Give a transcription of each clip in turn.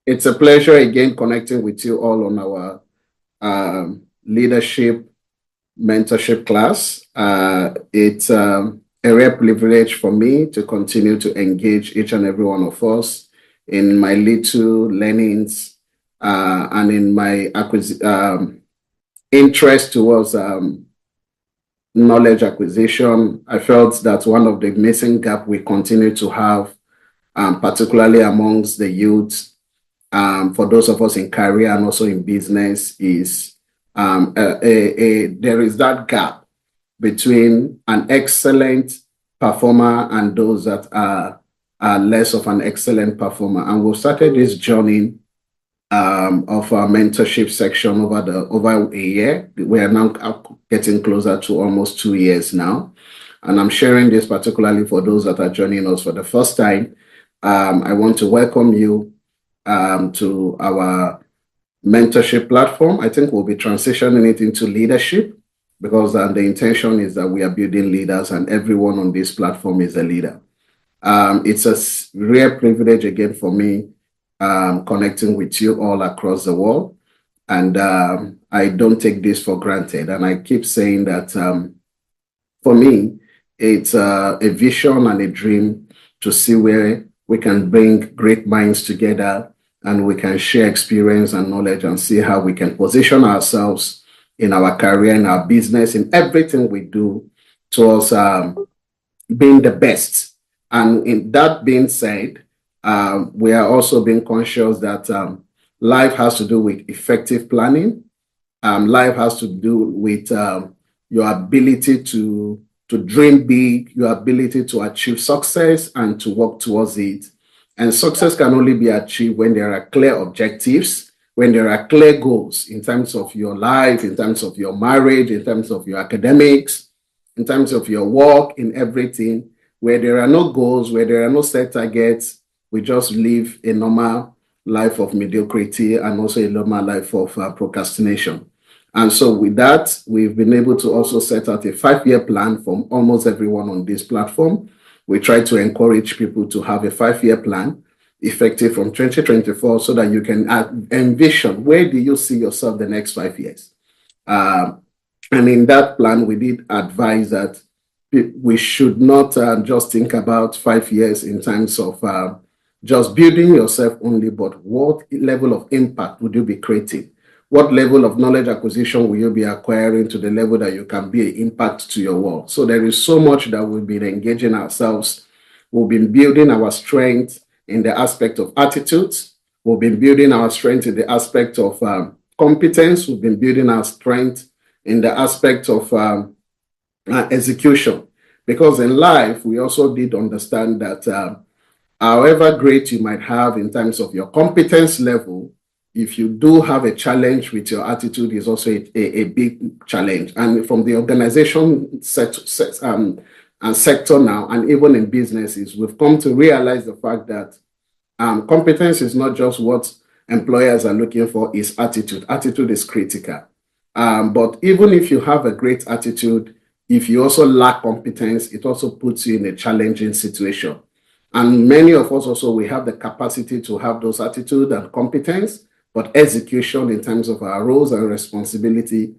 It's a pleasure again connecting with you all on our leadership mentorship class. It's a rare privilege for me to continue to engage each and every one of us in my little learnings and in my interest towards knowledge acquisition. I felt that one of the missing gap we continue to have, particularly amongst the youth, for those of us in career and also in business, is there is that gap between an excellent performer and those that are less of an excellent performer. And we've started this journey of our mentorship section over a year. We are now getting closer to almost 2 years now. And I'm sharing this particularly for those that are joining us for the first time. I want to welcome you to our mentorship platform. I think we'll be transitioning it into leadership because the intention is that we are building leaders and everyone on this platform is a leader. It's a rare privilege again for me connecting with you all across the world. And I don't take this for granted. And I keep saying that for me, it's a vision and a dream to see where we can bring great minds together and we can share experience and knowledge and see how we can position ourselves in our career, in our business, in everything we do towards being the best. And in that being said, we are also being conscious that life has to do with effective planning. Life has to do with your ability to dream big, your ability to achieve success and to work towards it. And success can only be achieved when there are clear objectives, when there are clear goals in terms of your life, in terms of your marriage, in terms of your academics, in terms of your work, in everything. Where there are no goals, where there are no set targets, we just live a normal life of mediocrity and also a normal life of procrastination. And so with that, we've been able to also set out a 5-year plan for almost everyone on this platform. We try to encourage people to have a 5-year plan effective from 2024 so that you can envision where do you see yourself the next 5 years. And in that plan, we did advise that we should not just think about 5 years in terms of just building yourself only, but what level of impact would you be creating? What level of knowledge acquisition will you be acquiring to the level that you can be an impact to your world? So there is so much that we've been engaging ourselves. We've been building our strength in the aspect of attitudes. We've been building our strength in the aspect of competence. We've been building our strength in the aspect of execution. Because in life, we also did understand that however great you might have in terms of your competence level, if you do have a challenge with your attitude, is also a big challenge. And from the organization sector now, and even in businesses, we've come to realize the fact that competence is not just what employers are looking for, is attitude. Attitude is critical. But even if you have a great attitude, if you also lack competence, it also puts you in a challenging situation. And many of us also, we have the capacity to have those attitude and competence, but execution in terms of our roles and responsibility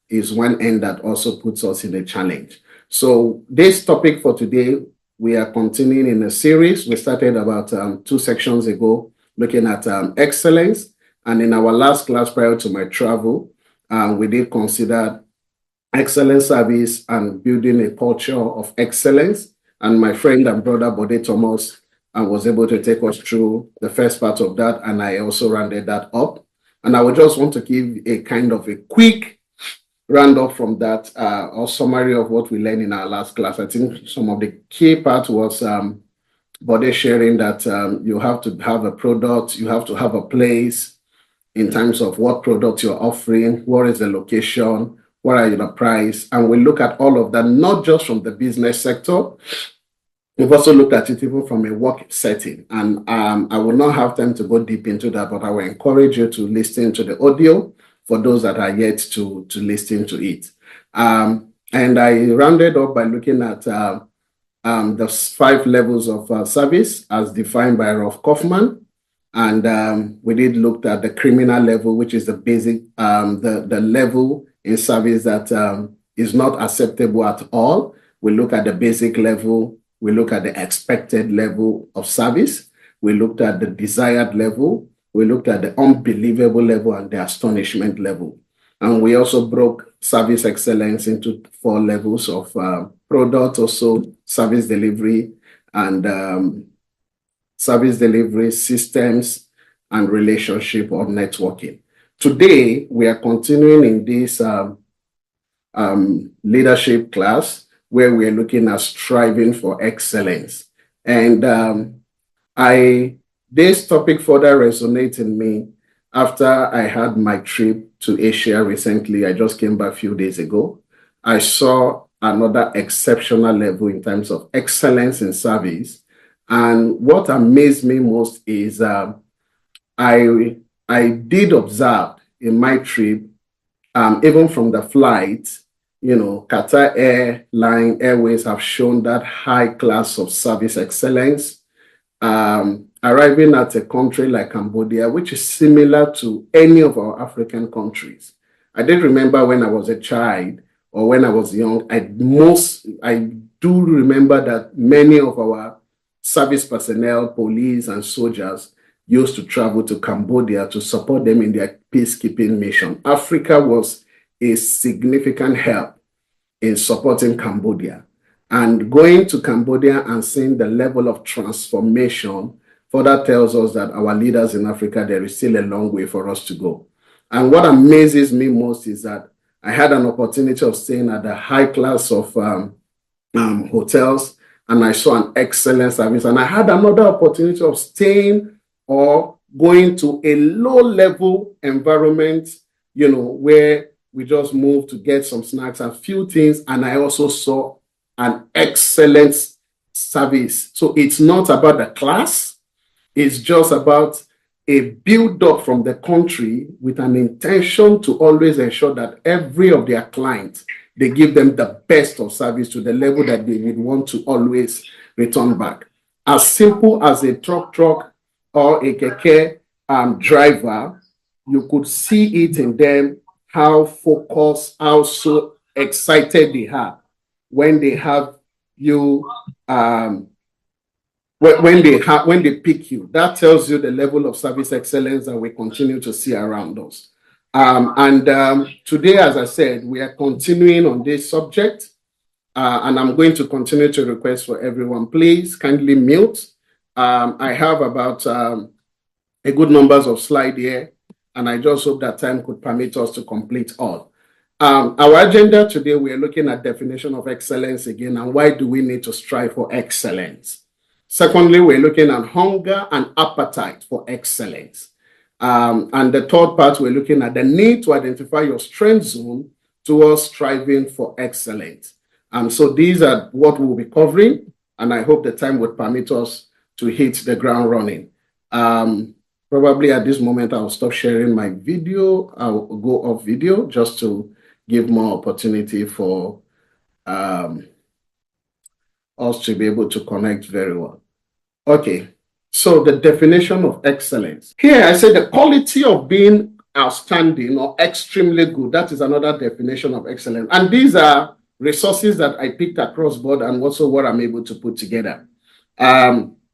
is one end that also puts us in a challenge. So this topic for today, we are continuing in a series. We started about 2 sections ago, looking at excellence. And in our last class prior to my travel, we did consider excellent service and building a culture of excellence. And my friend and brother, Bode Thomas, was able to take us through the first part of that. And I also rounded that up. And I would just want to give a kind of a quick roundup from that or summary of what we learned in our last class. I think some of the key part was Bode sharing that you have to have a product, you have to have a place in terms of what product you're offering, what is the location, what are your price, and we look at all of that, not just from the business sector. We've also looked at it even from a work setting, and I will not have time to go deep into that, but I will encourage you to listen to the audio for those that are yet to listen to it. And I rounded up by looking at the 5 levels of service as defined by Rolf Kaufman. And we did look at the criminal level, which is the basic, the level in service that is not acceptable at all. We look at the basic level. We look at the expected level of service. We looked at the desired level. We looked at the unbelievable level and the astonishment level. And we also broke service excellence into 4 levels of product, also service delivery, and service delivery systems and relationship or networking. Today, we are continuing in this leadership class where we are looking at striving for excellence. And this topic further resonates in me after I had my trip to Asia recently. I just came back a few days ago. I saw another exceptional level in terms of excellence in service. And what amazed me most is I did observe in my trip, even from the flight, Qatar Airways have shown that high class of service excellence. Arriving at a country like Cambodia, which is similar to any of our African countries. I did remember when I was a child or when I was young, I do remember that many of our service personnel, police, and soldiers used to travel to Cambodia to support them in their peacekeeping mission. Africa was a significant help in supporting Cambodia. And going to Cambodia and seeing the level of transformation further tells us that our leaders in Africa, there is still a long way for us to go. And what amazes me most is that I had an opportunity of staying at the high class of hotels, and I saw an excellent service. And I had another opportunity of staying or going to a low-level environment, where we just moved to get some snacks and few things. And I also saw an excellent service. So it's not about the class. It's just about a build-up from the country with an intention to always ensure that every of their clients, they give them the best of service to the level that they would want to always return back. As simple as a truck or a keke driver, you could see it in them, how focused, how so excited they are when they have you, when they pick you. That tells you the level of service excellence that we continue to see around us. Today, as I said, we are continuing on this subject, and I'm going to continue to request for everyone, please kindly mute. I have about a good numbers of slides here, and I just hope that time could permit us to complete all. Our agenda today, we are looking at definition of excellence again, and why do we need to strive for excellence? Secondly, we're looking at hunger and appetite for excellence. And the third part, we're looking at the need to identify your strength zone towards striving for excellence. So these are what we'll be covering, and I hope the time would permit us to hit the ground running. Probably at this moment, I'll stop sharing my video. I'll go off video just to give more opportunity for us to be able to connect very well. Okay, so the definition of excellence. Here I say the quality of being outstanding or extremely good. That is another definition of excellence. And these are resources that I picked across board and also what I'm able to put together.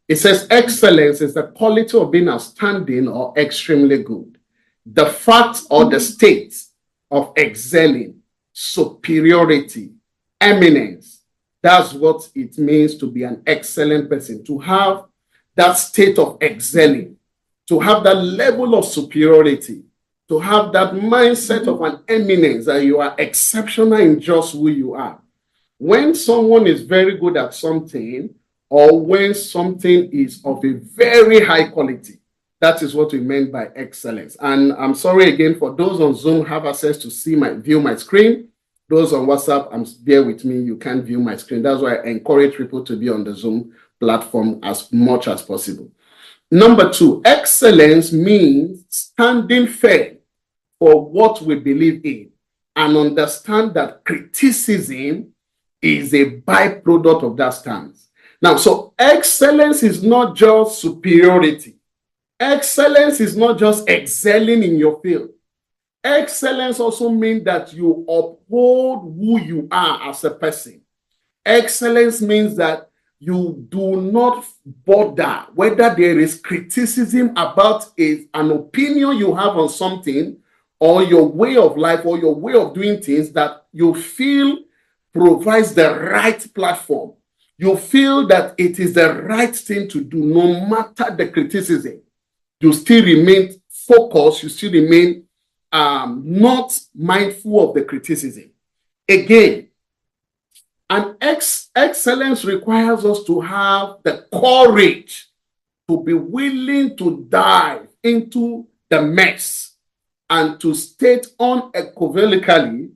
It says excellence is the quality of being outstanding or extremely good. The fact or the state of excelling, superiority, eminence. That's what it means to be an excellent person, to have that state of excelling, to have that level of superiority, to have that mindset of an eminence, that you are exceptional in just who you are. When someone is very good at something, or when something is of a very high quality, that is what we meant by excellence. And I'm sorry again, for those on Zoom have access to view my screen. Those on WhatsApp, bear with me, you can't view my screen. That's why I encourage people to be on the Zoom platform as much as possible. Number 2, excellence means standing firm for what we believe in and understand that criticism is a byproduct of that stance. Now, so excellence is not just superiority. Excellence is not just excelling in your field. Excellence also means that you uphold who you are as a person. Excellence means that you do not bother whether there is criticism about an opinion you have on something or your way of life or your way of doing things that you feel provides the right platform. You feel that it is the right thing to do no matter the criticism. You still remain focused, you still remain not mindful of the criticism. Again, and excellence requires us to have the courage to be willing to dive into the mess and to state unequivocally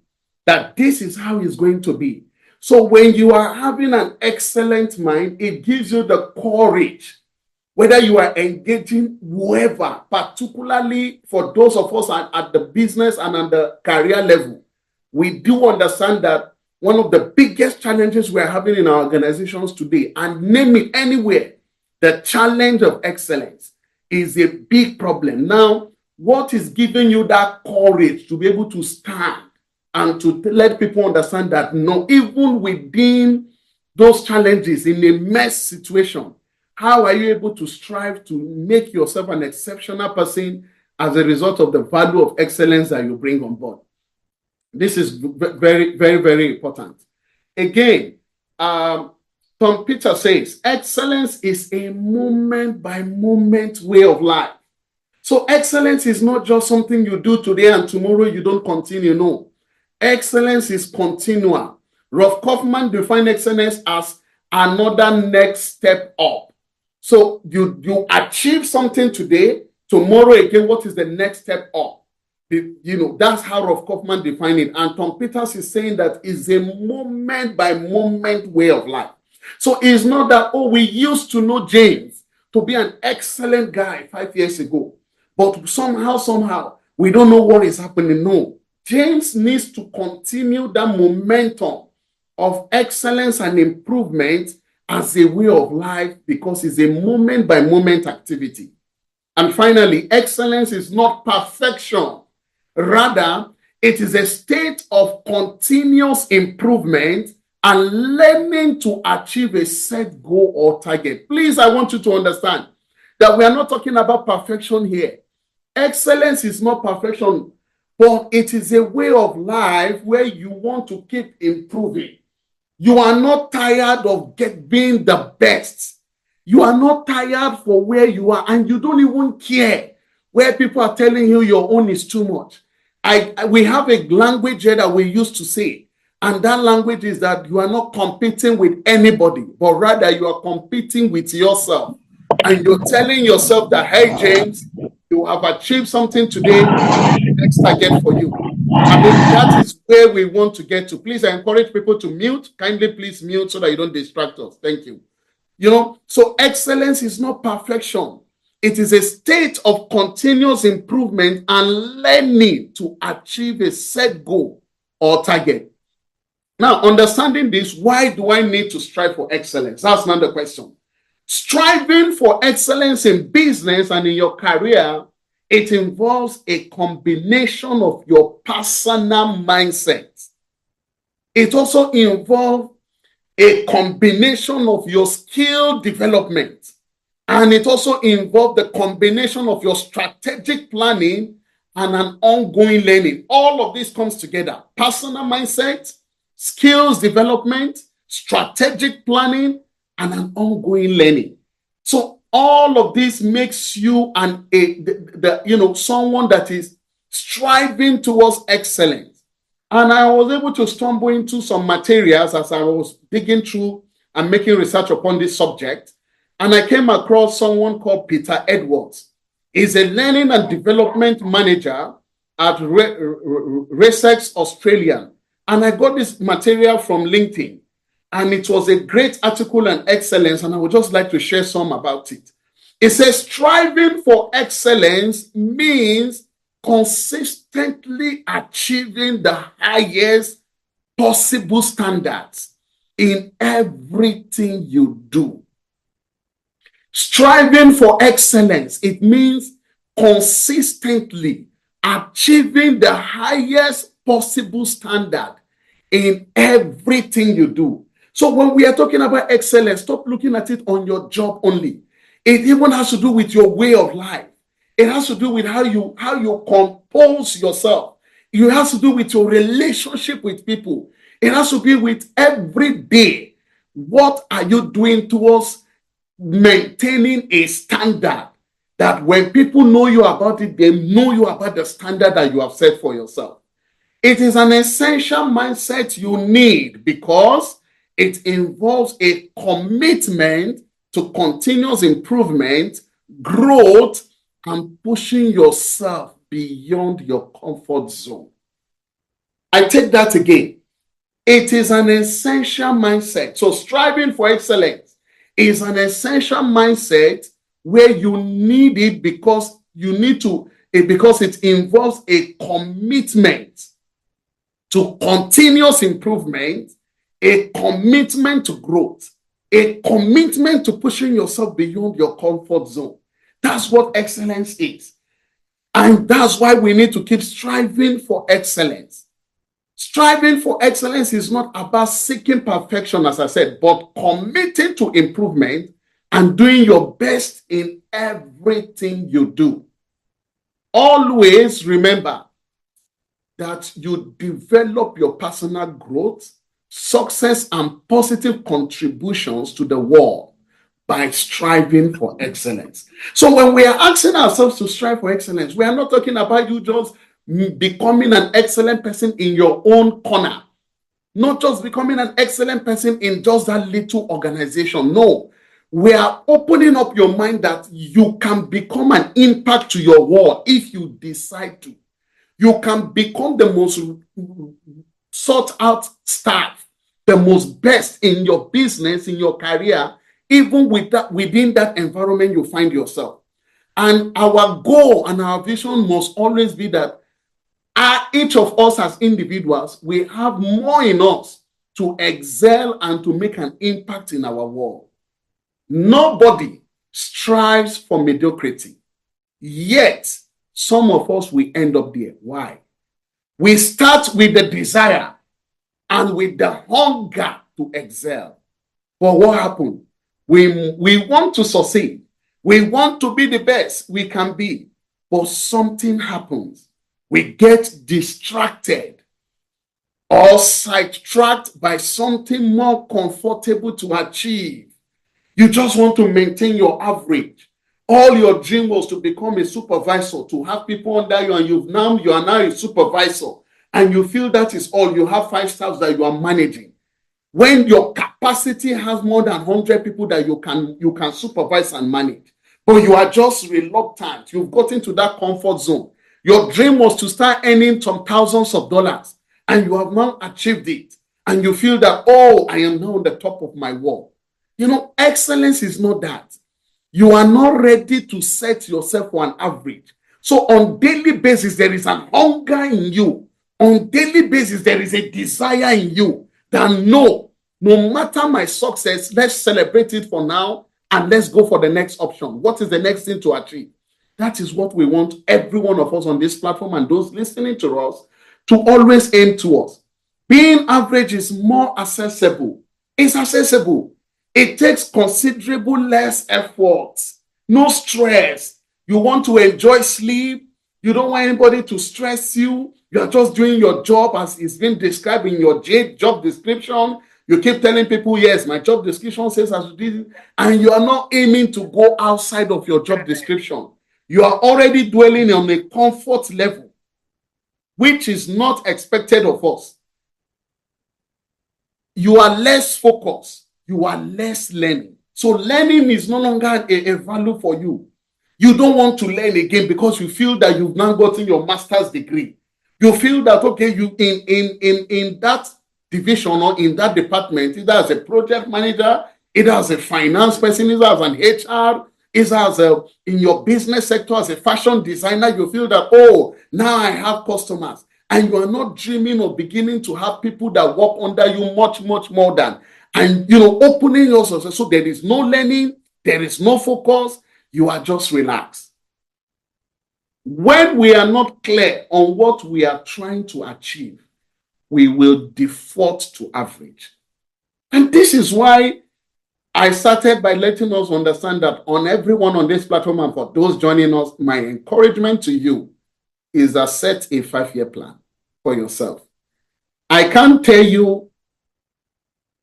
that this is how it's going to be. So when you are having an excellent mind, it gives you the courage, whether you are engaging whoever, particularly for those of us at the business and at the career level. We do understand that one of the biggest challenges we're having in our organizations today, and name it anywhere, the challenge of excellence is a big problem. Now, what is giving you that courage to be able to stand and to let people understand that no, even within those challenges in a mess situation, how are you able to strive to make yourself an exceptional person as a result of the value of excellence that you bring on board? This is very, very, very important. Again, Tom Peter says, excellence is a moment by moment way of life. So excellence is not just something you do today and tomorrow you don't continue. No. Excellence is continual. Rolf Kaufman defined excellence as another next step up. So you achieve something today, tomorrow again, what is the next step up? That's how Rolf Kaufman defined it. And Tom Peters is saying that it's a moment by moment way of life. So it's not that, we used to know James to be an excellent guy 5 years ago, but somehow, we don't know what is happening. No, James needs to continue that momentum of excellence and improvement as a way of life because it's a moment by moment activity. And finally, excellence is not perfection. Rather, it is a state of continuous improvement and learning to achieve a set goal or target. Please, I want you to understand that we are not talking about perfection here. Excellence is not perfection, but it is a way of life where you want to keep improving. You are not tired of being the best. You are not tired for where you are, and you don't even care where people are telling you your own is too much. We have a language here that we used to say, and that language is that you are not competing with anybody, but rather you are competing with yourself. And you're telling yourself that, hey, James, you have achieved something today, next target for you. I mean, that is where we want to get to. Please, I encourage people to mute. Kindly, please mute so that you don't distract us. Thank you. So excellence is not perfection. It is a state of continuous improvement and learning to achieve a set goal or target. Now, understanding this, why do I need to strive for excellence? That's not the question. Striving for excellence in business and in your career, it involves a combination of your personal mindset. It also involves a combination of your skill development. And it also involves the combination of your strategic planning and an ongoing learning. All of this comes together. Personal mindset, skills development, strategic planning, and an ongoing learning. So all of this makes you someone that is striving towards excellence. And I was able to stumble into some materials as I was digging through and making research upon this subject. And I came across someone called Peter Edwards. He's a learning and development manager at Resex Australia. And I got this material from LinkedIn. And it was a great article on excellence, and I would just like to share some about it. It says, striving for excellence means consistently achieving the highest possible standards in everything you do. Striving for excellence, it means consistently achieving the highest possible standard in everything you do. So when we are talking about excellence, stop looking at it on your job only. It even has to do with your way of life. It has to do with how you compose yourself. It has to do with your relationship with people. It has to be with every day. What are you doing towards maintaining a standard that when people know you about it, they know you about the standard that you have set for yourself? It is an essential mindset you need because it involves a commitment to continuous improvement, growth, and pushing yourself beyond your comfort zone. I take that again. It is an essential mindset. So striving for excellence is an essential mindset where you need it because because it involves a commitment to continuous improvement, a commitment to growth, a commitment to pushing yourself beyond your comfort zone. That's what excellence is. And that's why we need to keep striving for excellence. Striving for excellence is not about seeking perfection, as I said, but committing to improvement and doing your best in everything you do. Always remember that you develop your personal growth, success, and positive contributions to the world by striving for excellence. So when we are asking ourselves to strive for excellence, we are not talking about you just becoming an excellent person in your own corner, not just becoming an excellent person in just that little organization. No, we are opening up your mind that you can become an impact to your world if you decide to. You can become the most sought out staff, the most best in your business, in your career, even within that environment you find yourself. And our goal and our vision must always be that each of us as individuals, we have more in us to excel and to make an impact in our world. Nobody strives for mediocrity. Yet, some of us will end up there. Why? We start with the desire and with the hunger to excel. But what happened? We want to succeed. We want to be the best we can be. But something happens. We get distracted or sidetracked by something more comfortable to achieve. You just want to maintain your average. All your dream was to become a supervisor, to have people under you, and you are now a supervisor, and you feel that is all. You have 5 staffs that you are managing. When your capacity has more than 100 people that you can supervise and manage, but you are just reluctant. You've got into that comfort zone. Your dream was to start earning some thousands of dollars, and you have now achieved it, and you feel that, oh, I am now on the top of my world. Excellence is not that. You are not ready to set yourself for an average. So on daily basis, there is an hunger in you. On daily basis, there is a desire in you that no matter my success, let's celebrate it for now and let's go for the next option. What is the next thing to achieve? That is what we want every one of us on this platform and those listening to us to always aim towards. Being average is more accessible. It's accessible. It takes considerable less effort, no stress. You want to enjoy sleep. You don't want anybody to stress you. You are just doing your job as it's been described in your job description. You keep telling people, yes, my job description says I should do this, and you are not aiming to go outside of your job description. You are already dwelling on a comfort level, which is not expected of us. You are less focused. You are less learning. So learning is no longer a value for you. You don't want to learn again because you feel that you've now gotten your master's degree. You feel that, okay, you in that division or in that department, either as a project manager, either as a finance person, either as an HR, either as in your business sector as a fashion designer, you feel that, oh, now I have customers. And you are not dreaming of beginning to have people that work under you much, much more than, and opening yourself. So there is no learning, There is no focus. You are just relaxed. When we are not clear on what we are trying to achieve, we will default to average. And this is why I started by letting us understand that on everyone on this platform and for those joining us, my encouragement to you is to set a 5-year plan for yourself. I can't tell you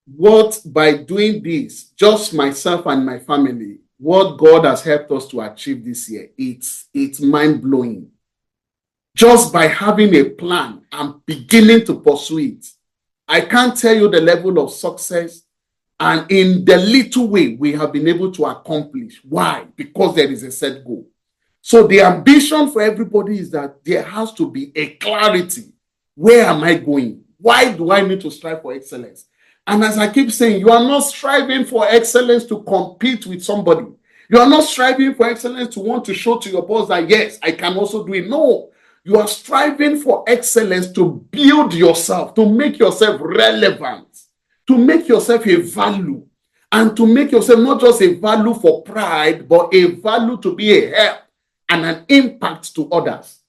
what by doing this, just myself and my family, what God has helped us to achieve this year. It's mind-blowing. Just by having a plan and beginning to pursue it. I can't tell you the level of success and in the little way we have been able to accomplish. Why? Because there is a set goal. So the ambition for everybody is that there has to be a clarity. Where am I going? Why do I need to strive for excellence? And as I keep saying, you are not striving for excellence to compete with somebody. You are not striving for excellence to want to show to your boss that, yes, I can also do it. No, you are striving for excellence to build yourself, to make yourself relevant, to make yourself a value, and to make yourself not just a value for pride, but a value to be a help and an impact to others.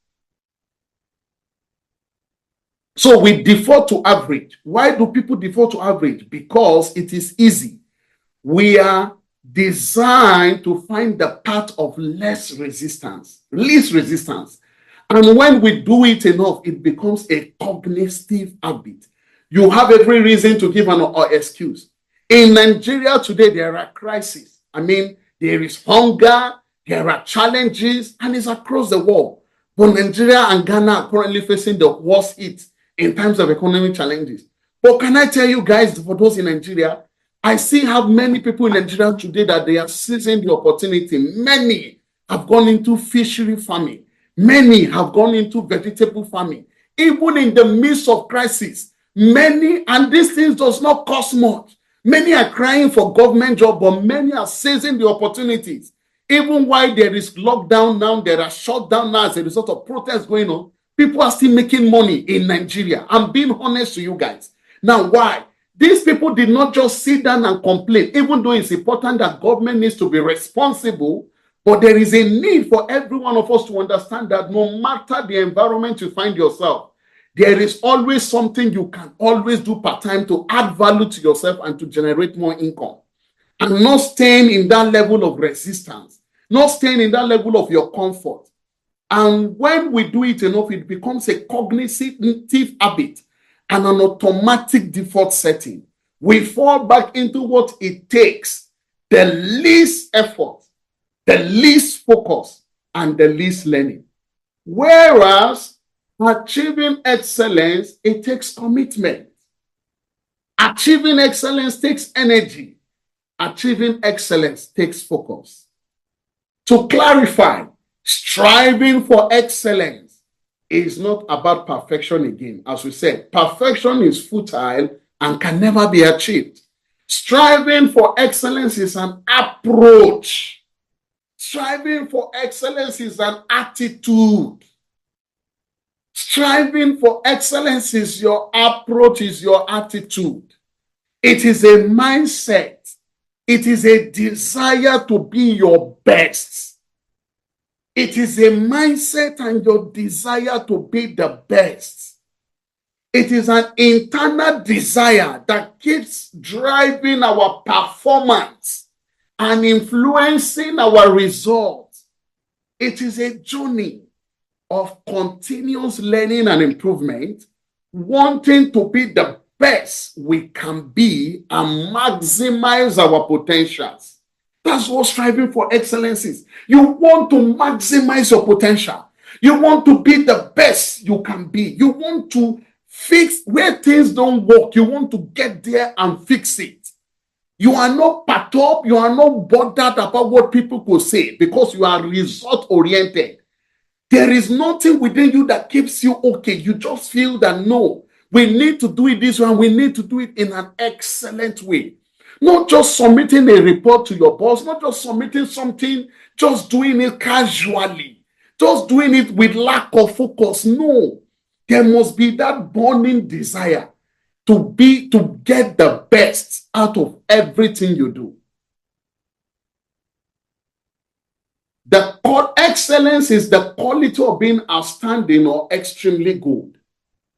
So we default to average. Why do people default to average? Because it is easy. We are designed to find the path of least resistance. And when we do it enough, it becomes a cognitive habit. You have every reason to give an excuse. In Nigeria today, there are crises. I mean, there is hunger, there are challenges, and it's across the world. But Nigeria and Ghana are currently facing the worst hit in terms of economic challenges. But can I tell you guys, for those in Nigeria, I still have many people in Nigeria today that they are seizing the opportunity. Many have gone into fishery farming. Many have gone into vegetable farming. Even in the midst of crisis, many, and these things does not cost much. Many are crying for government job, but many are seizing the opportunities. Even while there is lockdown now, there are shutdown now as a result of protests going on, people are still making money in Nigeria. I'm being honest to you guys. Now, why? These people did not just sit down and complain, even though it's important that government needs to be responsible, but there is a need for every one of us to understand that no matter the environment you find yourself, there is always something you can always do part-time to add value to yourself and to generate more income. And not staying in that level of resistance, not staying in that level of your comfort. And when we do it enough, it becomes a cognitive habit and an automatic default setting. We fall back into what it takes, the least effort, the least focus, and the least learning. Whereas achieving excellence, it takes commitment. Achieving excellence takes energy. Achieving excellence takes focus. To clarify, striving for excellence is not about perfection again. As we said, perfection is futile and can never be achieved. Striving for excellence is an approach. Striving for excellence is an attitude. Striving for excellence is your approach, is your attitude. It is a mindset. It is a desire to be your best. It is a mindset and your desire to be the best. It is an internal desire that keeps driving our performance and influencing our results. It is a journey of continuous learning and improvement, wanting to be the best we can be and maximize our potentials. That's what striving for excellence is. You want to maximize your potential. You want to be the best you can be. You want to fix where things don't work. You want to get there and fix it. You are not perturbed. You are not bothered about what people could say because you are result oriented. There is nothing within you that keeps you okay. You just feel that no, we need to do it this way and we need to do it in an excellent way. Not just submitting a report to your boss, not just submitting something, just doing it casually, just doing it with lack of focus. No, there must be that burning desire to get the best out of everything you do. The excellence is the quality of being outstanding or extremely good.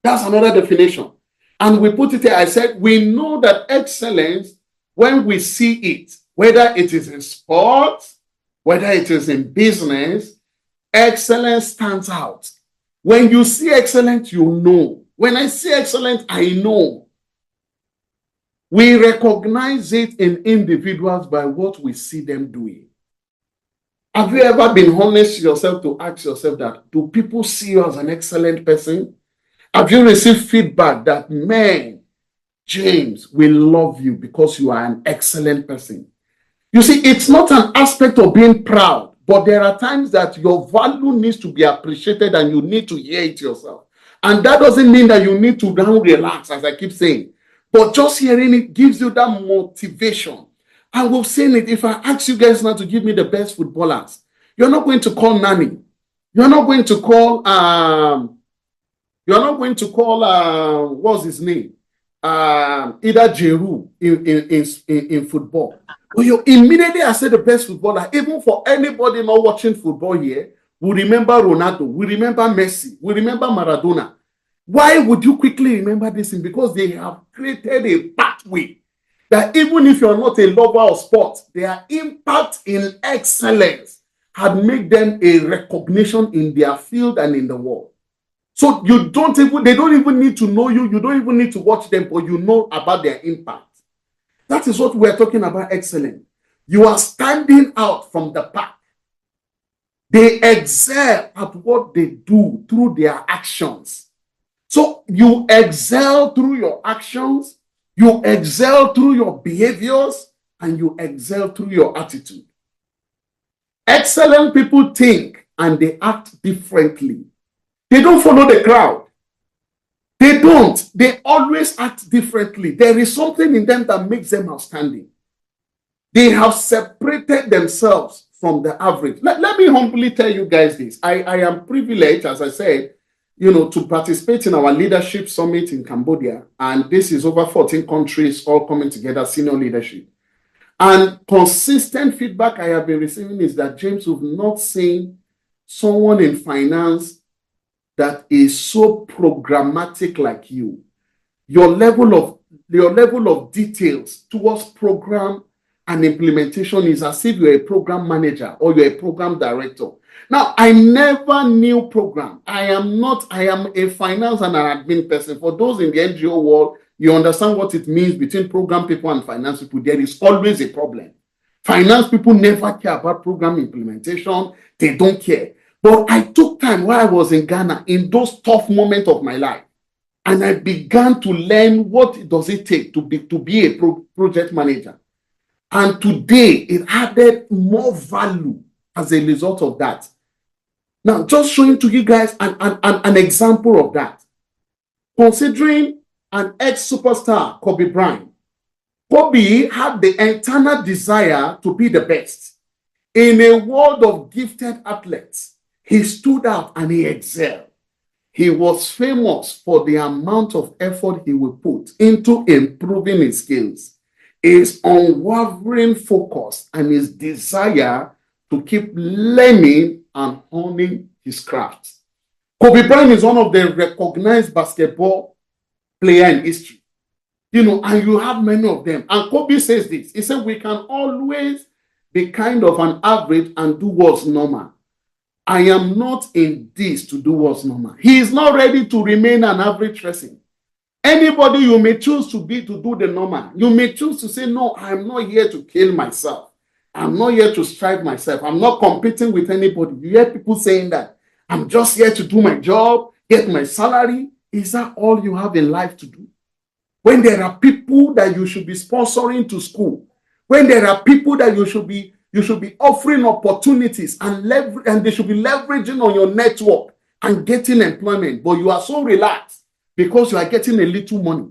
That's another definition. And we put it here, I said, we know that excellence, when we see it, whether it is in sports, whether it is in business, excellence stands out. When you see excellence, you know. When I see excellence, I know. We recognize it in individuals by what we see them doing. Have you ever been honest to yourself to ask yourself that, do people see you as an excellent person? Have you received feedback that, man, James, we love you because you are an excellent person? You see, it's not an aspect of being proud, but there are times that your value needs to be appreciated and you need to hear it yourself. And that doesn't mean that you need to now relax, as I keep saying, but just hearing it gives you that motivation. And we've seen it. If I ask you guys now to give me the best footballers, you're not going to call Nani. You're not going to call, what's his name? Either Giroud in football. But you immediately, I said the best footballer, even for anybody not watching football here, we remember Ronaldo, we remember Messi, we remember Maradona. Why would you quickly remember this thing? Because they have created a pathway that even if you're not a lover of sports, their impact in excellence had made them a recognition in their field and in the world. So they don't even need to know you. You don't even need to watch them, but you know about their impact. That is what we're talking about excellence. You are standing out from the pack. They excel at what they do through their actions. So you excel through your actions, you excel through your behaviors, and you excel through your attitude. Excellent people think and they act differently. They don't follow the crowd. They don't. They always act differently. There is something in them that makes them outstanding. They have separated themselves from the average. Let me humbly tell you guys this. I am privileged, as I said, to participate in our leadership summit in Cambodia. And this is over 14 countries all coming together, senior leadership. And consistent feedback I have been receiving is that, James, we've not seen someone in finance that is so programmatic like you. Your level of details towards program and implementation is as if you're a program manager or you're a program director. Now, I never knew program. I am a finance and an admin person. For those in the NGO world, you understand what it means between program people and finance people. There is always a problem. Finance people never care about program implementation. They don't care. But I took time while I was in Ghana in those tough moments of my life. And I began to learn what does it take to be a project manager. And today, it added more value as a result of that. Now, just showing to you guys an example of that. Considering an ex-superstar, Kobe Bryant. Kobe had the internal desire to be the best. In a world of gifted athletes, he stood out and he excelled. He was famous for the amount of effort he would put into improving his skills, his unwavering focus, and his desire to keep learning and honing his craft. Kobe Bryant is one of the recognized basketball players in history. And you have many of them. And Kobe says this. He said, we can always be kind of an average and do what's normal. I am not in this to do what's normal. He is not ready to remain an average person. Anybody you may choose to be to do the normal. You may choose to say, no, I'm not here to kill myself. I'm not here to strive myself. I'm not competing with anybody. You hear people saying that. I'm just here to do my job, get my salary. Is that all you have in life to do? When there are people that you should be sponsoring to school, when there are people that you should be offering opportunities and they should be leveraging on your network and getting employment, but you are so relaxed because you are getting a little money,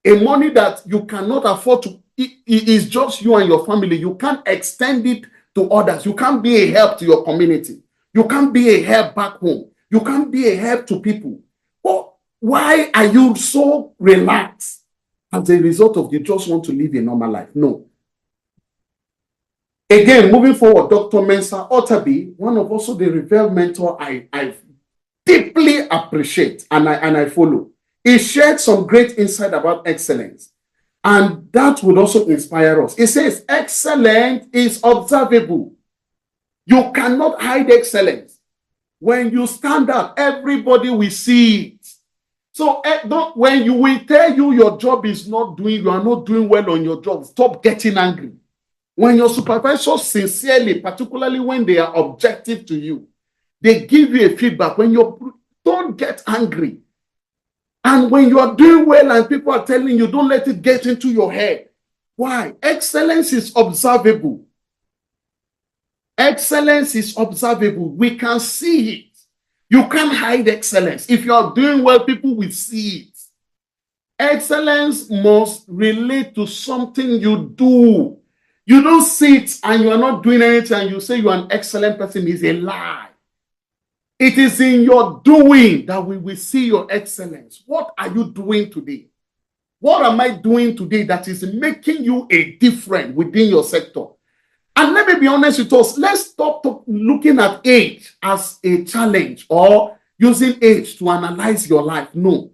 a money that you cannot afford to. It is just you and your family. You can't extend it to others. You can't be a help to your community. You can't be a help back home. You can't be a help to people. But why are you so relaxed as a result of you just want to live a normal life? No. Again, moving forward, Dr. Mensa Otabi, one of also the revered mentor I deeply appreciate and I follow. He shared some great insight about excellence. And that would also inspire us. It says, excellence is observable. You cannot hide excellence. When you stand up, everybody will see it. So when you will tell you your job is not doing, you are not doing well on your job, stop getting angry. When your supervisor sincerely, particularly when they are objective to you, they give you a feedback. When you don't get angry. And when you are doing well and people are telling you, don't let it get into your head. Why? Excellence is observable. Excellence is observable. We can see it. You can't hide excellence. If you are doing well, people will see it. Excellence must relate to something you do. You don't sit and you are not doing anything and you say you are an excellent person. Is a lie. It is in your doing that we will see your excellence. What are you doing today? What am I doing today that is making you a difference within your sector? And let me be honest with us. Let's stop looking at age as a challenge or using age to analyze your life. No.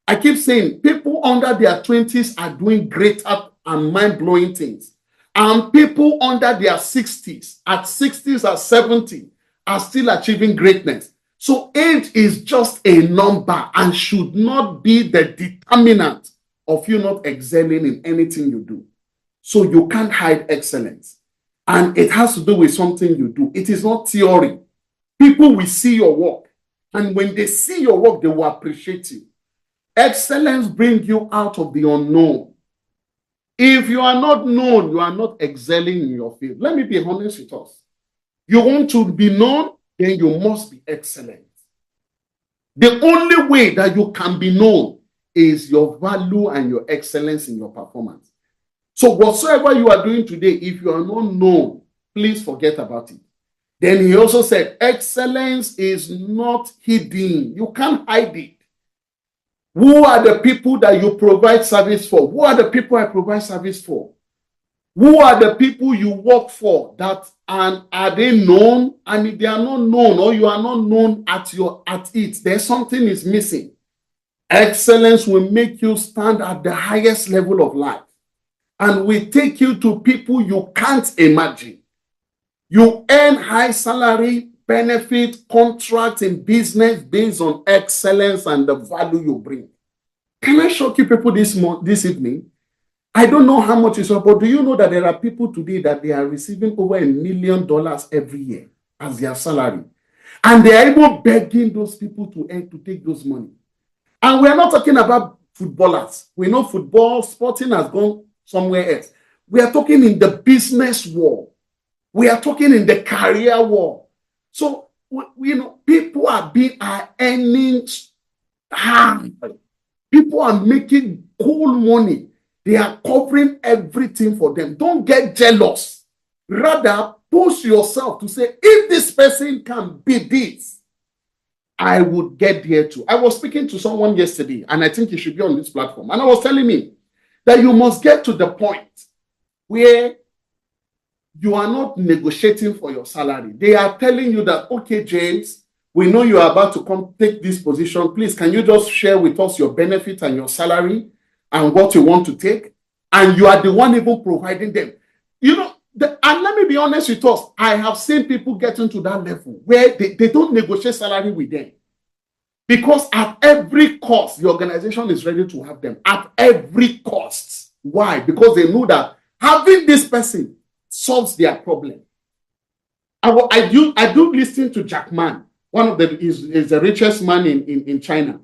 I keep saying people under their 20s are doing greater and mind-blowing things. And people under their 60s, at 60s or 70, are still achieving greatness. So age is just a number and should not be the determinant of you not excelling in anything you do. So you can't hide excellence. And it has to do with something you do. It is not theory. People will see your work. And when they see your work, they will appreciate you. Excellence brings you out of the unknown. If you are not known, you are not excelling in your field. Let me be honest with us. You want to be known, then you must be excellent. The only way that you can be known is your value and your excellence in your performance. So whatsoever you are doing today, if you are not known, please forget about it. Then he also said, excellence is not hidden. You can't hide it. Who are the people that you provide service for? Who are the people I provide service for? Who are the people you work for? That and are they known? And if they are not known or you are not known at it, then something is missing. Excellence will make you stand at the highest level of life and will take you to people you can't imagine. You earn high salary, benefit, contract in business based on excellence and the value you bring. Can I shock you people this evening? I don't know how much it's worth, but do you know that there are people today that they are receiving over $1 million every year as their salary? And they are even begging those people to take those money. And we are not talking about footballers. We know football, sporting has gone somewhere else. We are talking in the business world. We are talking in the career world. So, people are earning hard. People are making cool money. They are covering everything for them. Don't get jealous. Rather, push yourself to say, if this person can be this, I would get there too. I was speaking to someone yesterday, and I think he should be on this platform. And I was telling me that you must get to the point where you are not negotiating for your salary. They are telling you that, okay, James, we know you are about to come take this position. Please, can you just share with us your benefit and your salary and what you want to take? And you are the one even providing them. And let me be honest with us, I have seen people get into that level where they don't negotiate salary with them. Because at every cost, the organization is ready to have them. At every cost. Why? Because they know that having this person solves their problem. I do listen to Jack Ma. One of them is the richest man in China.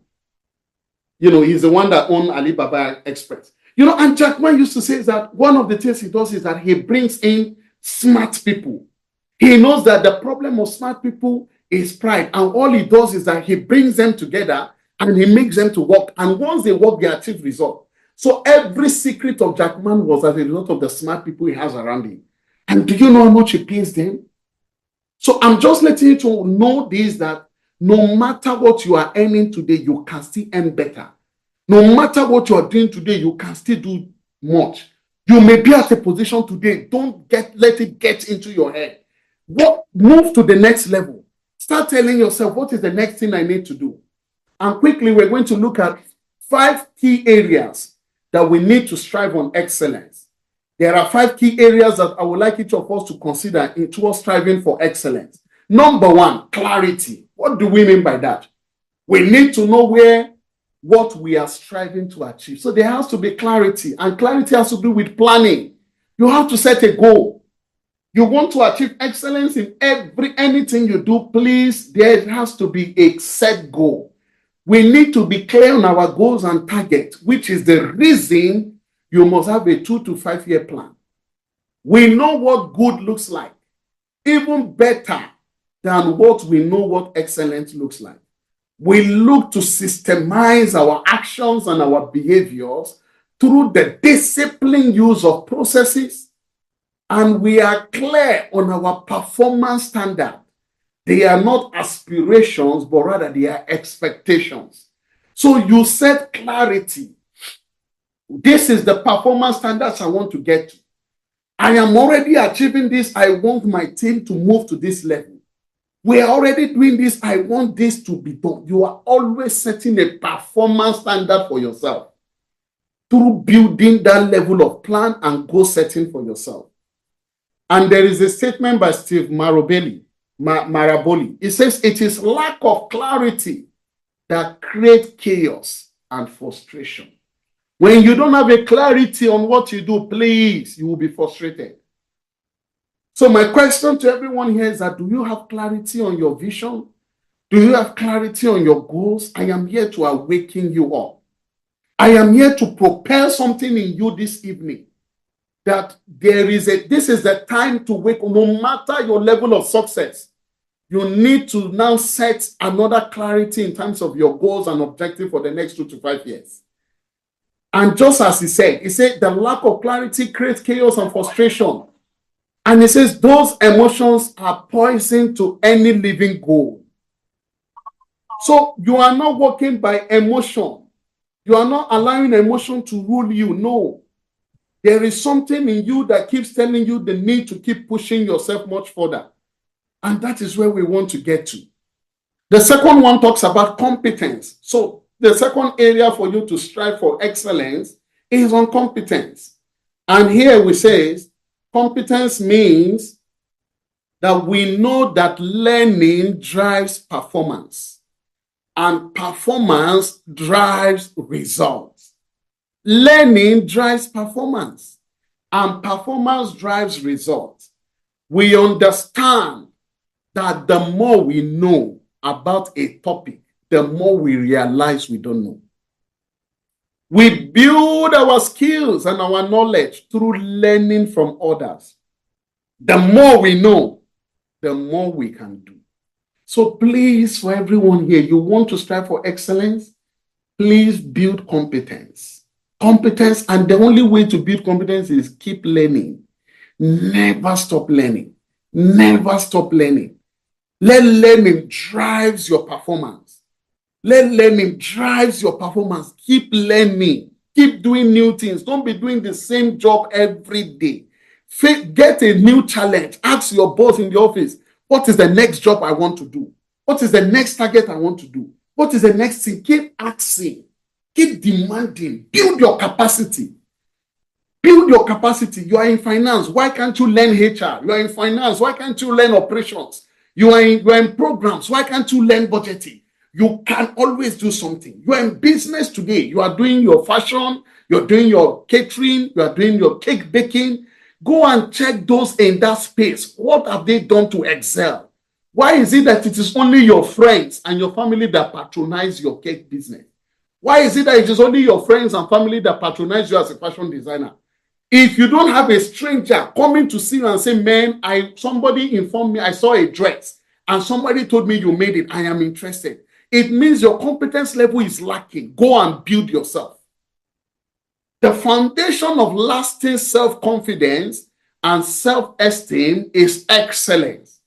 He's the one that owns Alibaba Express. And Jack Ma used to say that one of the things he does is that he brings in smart people. He knows that the problem of smart people is pride. And all he does is that he brings them together and he makes them to work. And once they work, they achieve result. So every secret of Jack Ma was as a result of the smart people he has around him. And do you know how much he pays them? So I'm just letting you to know this, that no matter what you are earning today, you can still earn better. No matter what you are doing today, you can still do much. You may be at a position today. Don't let it get into your head. Move to the next level. Start telling yourself, what is the next thing I need to do? And quickly, we're going to look at 5 key areas that we need to strive on excellence. There are 5 key areas that I would like each of us to consider towards striving for excellence. Number 1, clarity. What do we mean by that? We need to know what we are striving to achieve. So there has to be clarity, and clarity has to do with planning. You have to set a goal. You want to achieve excellence in anything you do, please, there has to be a set goal. We need to be clear on our goals and targets, which is the reason you must have a 2 to 5 year plan. We know what good looks like, even better than what we know what excellence looks like. We look to systemize our actions and our behaviors through the disciplined use of processes, and we are clear on our performance standard. They are not aspirations, but rather they are expectations. So you set clarity. This is the performance standards I want to get to. I am already achieving this. I want my team to move to this level. We are already doing this. I want this to be done. You are always setting a performance standard for yourself through building that level of plan and goal setting for yourself. And there is a statement by Steve Maraboli. It says, it is lack of clarity that creates chaos and frustration. When you don't have a clarity on what you do, please, you will be frustrated. So my question to everyone here is that, do you have clarity on your vision? Do you have clarity on your goals? I am here to awaken you up. I am here to propel something in you this evening. That this is the time to wake up. No matter your level of success, you need to now set another clarity in terms of your goals and objectives for the next 2 to 5 years. And just as he said the lack of clarity creates chaos and frustration. And he says those emotions are poison to any living goal. So you are not working by emotion. You are not allowing emotion to rule you. No. There is something in you that keeps telling you the need to keep pushing yourself much further. And that is where we want to get to. The second one talks about competence. So the second area for you to strive for excellence is on competence. And here we say competence means that we know that learning drives performance and performance drives results. Learning drives performance and performance drives results. We understand that the more we know about a topic, the more we realize we don't know. We build our skills and our knowledge through learning from others. The more we know, the more we can do. So please, for everyone here, you want to strive for excellence, please build competence. Competence, and the only way to build competence is keep learning. Never stop learning. Never stop learning. Let learning drives your performance. Let learning drives your performance. Keep learning. Keep doing new things. Don't be doing the same job every day. Get a new challenge. Ask your boss in the office, what is the next job I want to do? What is the next target I want to do? What is the next thing? Keep asking. Keep demanding. Build your capacity. Build your capacity. You are in finance. Why can't you learn HR? You are in finance. Why can't you learn operations? You are in programs. Why can't you learn budgeting? You can always do something. You are in business today. You are doing your fashion. You're doing your catering. You are doing your cake baking. Go and check those in that space. What have they done to excel? Why is it that it is only your friends and your family that patronize your cake business? Why is it that it is only your friends and family that patronize you as a fashion designer? If you don't have a stranger coming to see you and say, man, somebody informed me I saw a dress and somebody told me you made it, I am interested. It means your competence level is lacking. Go and build yourself. The foundation of lasting self-confidence and self-esteem is excellence.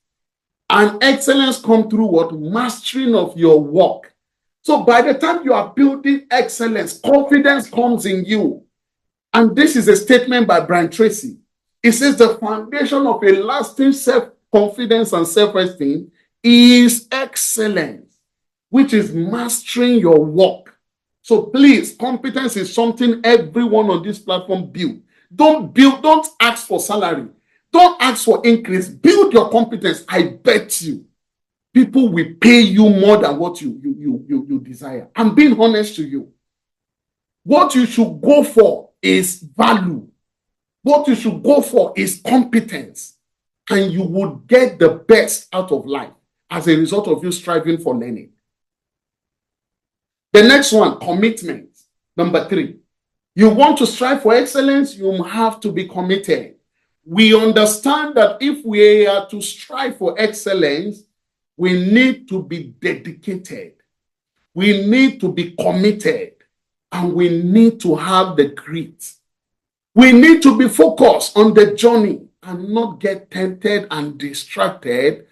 And excellence comes through what? Mastering of your work. So by the time you are building excellence, confidence comes in you. And this is a statement by Brian Tracy. It says the foundation of a lasting self-confidence and self-esteem is excellence, which is mastering your work. So please, competence is something everyone on this platform build. Don't ask for salary. Don't ask for increase. Build your competence. I bet you people will pay you more than what you desire. I'm being honest to you. What you should go for is value. What you should go for is competence. And you would get the best out of life as a result of you striving for learning. The next one, commitment. Number 3. You want to strive for excellence, you have to be committed. We understand that if we are to strive for excellence, we need to be dedicated. We need to be committed. And we need to have the grit. We need to be focused on the journey and not get tempted and distracted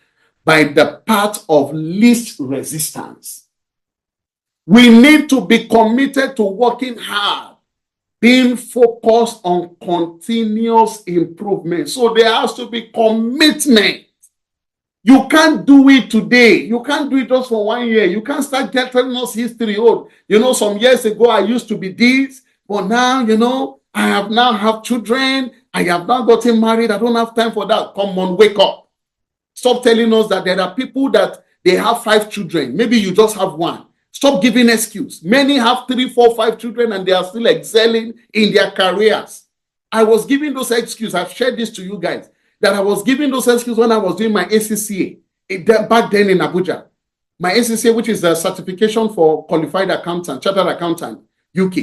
by the path of least resistance. We need to be committed to working hard, being focused on continuous improvement. So there has to be commitment. You can't do it today. You can't do it just for 1 year. You can't start telling us history. Oh, some years ago I used to be this, but now, I have now have children. I have now gotten married. I don't have time for that. Come on, wake up. Stop telling us that there are people that they have 5 children. Maybe you just have 1. Stop giving excuse. Many have 3, 4, 5 children and they are still excelling in their careers. I was giving those excuses. I've shared this to you guys. That I was giving those excuses when I was doing my ACCA back then in Abuja. My ACCA, which is a certification for qualified accountant, chartered accountant, UK.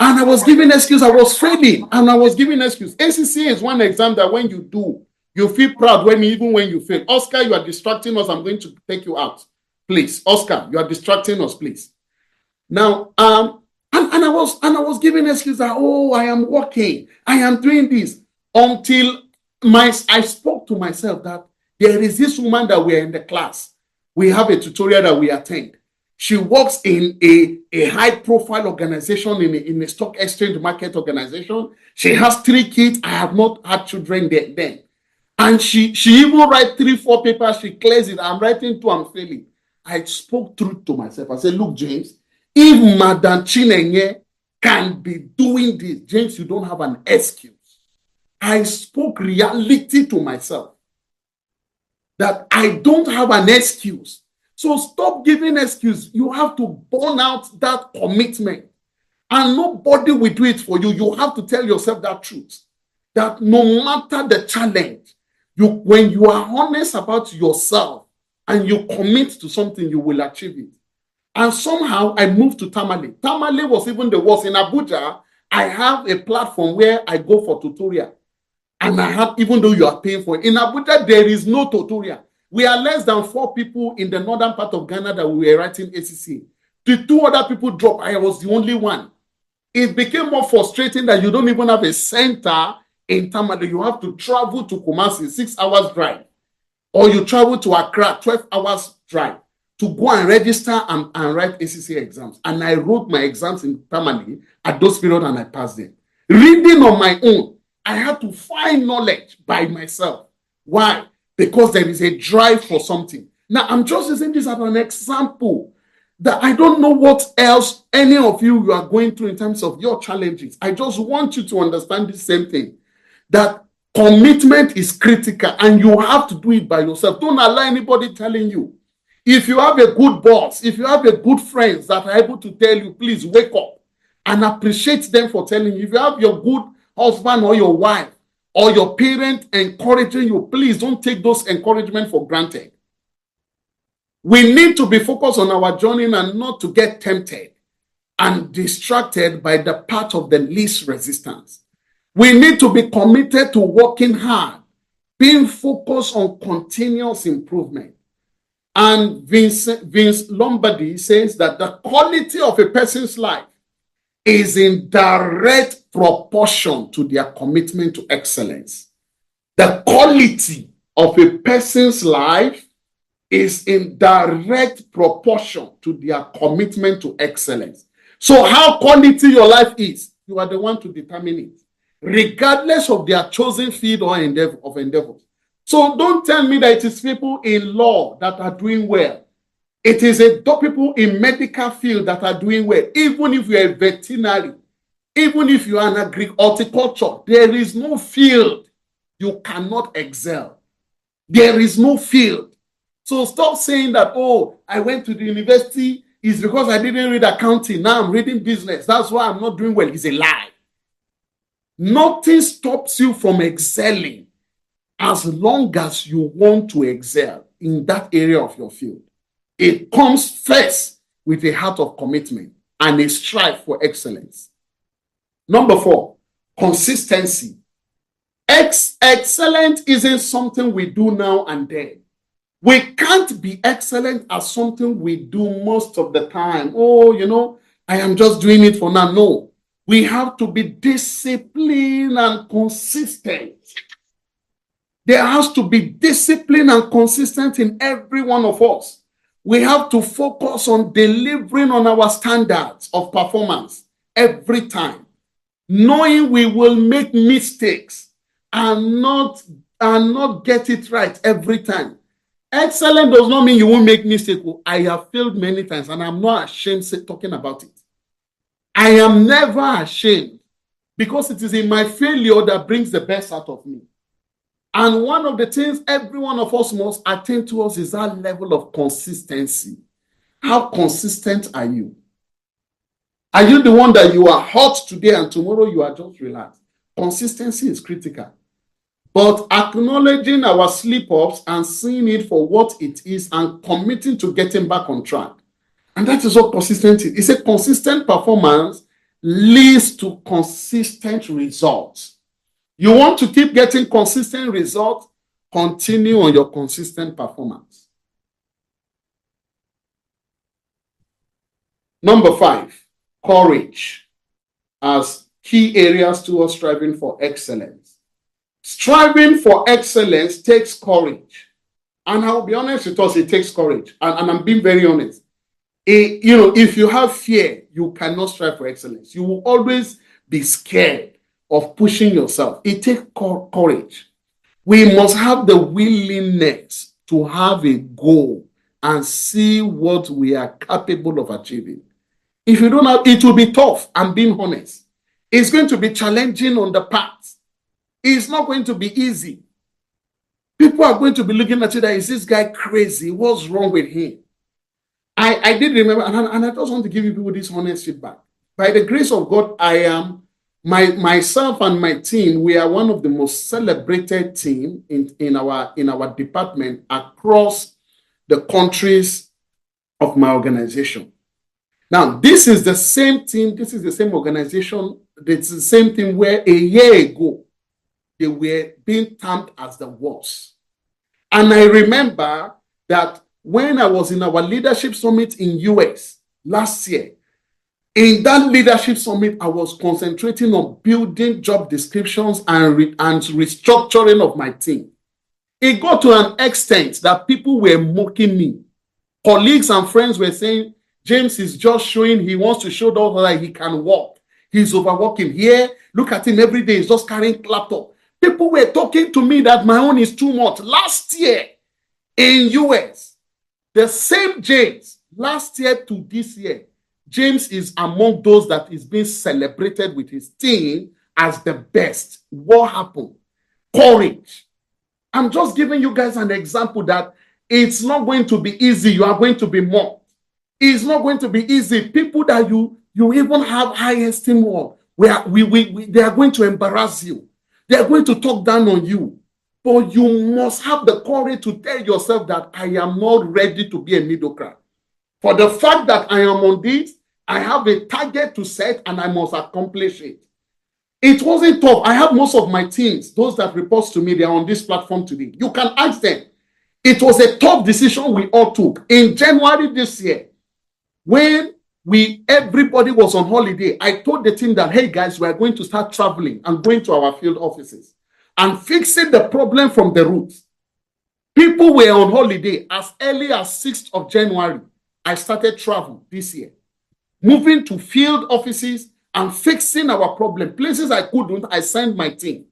And I was giving excuse. I was failing and I was giving excuse. ACCA is one exam that when you do, you feel proud even when you fail. Oscar, you are distracting us. I'm going to take you out. Please, Oscar, you are distracting us, please. Now, and I was giving excuse that, I am working. I am doing this until I spoke to myself that there is this woman that we are in the class. We have a tutorial that we attend. She works in a high-profile organization, in a stock exchange market organization. She has 3 kids. I have not had children then. And she even writes 3, 4 papers. She clears it. I'm writing 2, I'm failing. I spoke truth to myself. I said, look, James, if Madam Chinenye can be doing this, James, you don't have an excuse. I spoke reality to myself that I don't have an excuse. So stop giving excuse. You have to burn out that commitment. And nobody will do it for you. You have to tell yourself that truth. That no matter the challenge, when you are honest about yourself and you commit to something, you will achieve it. And somehow I moved to Tamale. Tamale was even the worst. In Abuja, I have a platform where I go for tutorial. And I have, even though you are paying for it. In Abuja, there is no tutorial. We are less than 4 people in the northern part of Ghana that we were writing ACC. The 2 other people dropped. I was the only one. It became more frustrating that you don't even have a center in Tamale. You have to travel to Kumasi, 6 hours drive. Or you travel to Accra, 12 hours drive to go and register and write ACC exams. And I wrote my exams in Tamale at those periods and I passed them. Reading on my own, I had to find knowledge by myself. Why? Because there is a drive for something. Now, I'm just using this as an example that I don't know what else any of you are going through in terms of your challenges. I just want you to understand the same thing, that commitment is critical and you have to do it by yourself. Don't allow anybody telling you. If you have a good boss, if you have a good friends that are able to tell you, please wake up, and appreciate them for telling you. If you have your good husband or your wife or your parent encouraging you, please don't take those encouragement for granted. We need to be focused on our journey and not to get tempted and distracted by the path of the least resistance. We need to be committed to working hard, being focused on continuous improvement. And Vince Lombardi says that the quality of a person's life is in direct proportion to their commitment to excellence. The quality of a person's life is in direct proportion to their commitment to excellence. So how quality your life is You are the one to determine it, regardless of their chosen field or endeavor. So don't tell me that it is people in law that are doing well. It is people in medical field that are doing well. Even if you are a veterinary, even if you are an horticulture, there is no field you cannot excel. There is no field. So stop saying that, oh, I went to the university, it's because I didn't read accounting. Now I'm reading business. That's why I'm not doing well. It's a lie. Nothing stops you from excelling as long as you want to excel in that area of your field. It comes first with a heart of commitment and a strive for excellence. Number 4, consistency. Excellent isn't something we do now and then. We can't be excellent at something we do most of the time. Oh, I am just doing it for now. No, we have to be disciplined and consistent. There has to be discipline and consistent in every one of us. We have to focus on delivering on our standards of performance every time, knowing we will make mistakes and not get it right every time. Excellent does not mean you won't make mistakes. I have failed many times and I'm not ashamed talking about it. I am never ashamed because it is in my failure that brings the best out of me. And one of the things every one of us must attain to us is that level of consistency. How consistent are you? Are you the one that you are hot today and tomorrow you are just relaxed? Consistency is critical. But acknowledging our slip-ups and seeing it for what it is and committing to getting back on track. And that is what consistency is. It's a consistent performance leads to consistent results. You want to keep getting consistent results, continue on your consistent performance. Number 5, courage as key areas towards striving for excellence. Striving for excellence takes courage. And I'll be honest with us, it takes courage. And I'm being very honest. If you have fear, you cannot strive for excellence. You will always be scared of pushing yourself. It takes courage. We must have the willingness to have a goal and see what we are capable of achieving. If you don't have, it will be tough. I'm being honest. It's going to be challenging on the path. It's not going to be easy. People are going to be looking at you that, is this guy crazy? What's wrong with him? I did remember, and I just want to give you people this honest feedback. By the grace of God, I am, myself and my team, we are one of the most celebrated team in our department across the countries of my organization. Now, this is the same team, this is the same organization, it's the same thing where a year ago, they were being termed as the worst. And I remember that when I was in our leadership summit in US last year, in that leadership summit, I was concentrating on building job descriptions and restructuring of my team. It got to an extent that people were mocking me. Colleagues and friends were saying, James is just showing, he wants to show that he can walk. He's overworking here. Look at him every day. He's just carrying laptop. People were talking to me that my own is too much. Last year in US, the same James, last year to this year, James is among those that is being celebrated with his team as the best. What happened? Courage. I'm just giving you guys an example that it's not going to be easy. You are going to be mocked. It's not going to be easy. People that you even have high esteem of, they are going to embarrass you. They are going to talk down on you. But you must have the courage to tell yourself that I am not ready to be a mediocre. For the fact that I am on this, I have a target to set and I must accomplish it. It wasn't tough. I have most of my teams, those that report to me, they are on this platform today. You can ask them. It was a tough decision we all took. In January this year, when everybody was on holiday, I told the team that, hey guys, we are going to start traveling and going to our field offices and fixing the problem from the roots. People were on holiday as early as 6th of January. I started travel this year, moving to field offices and fixing our problem. Places I couldn't, I sent my team.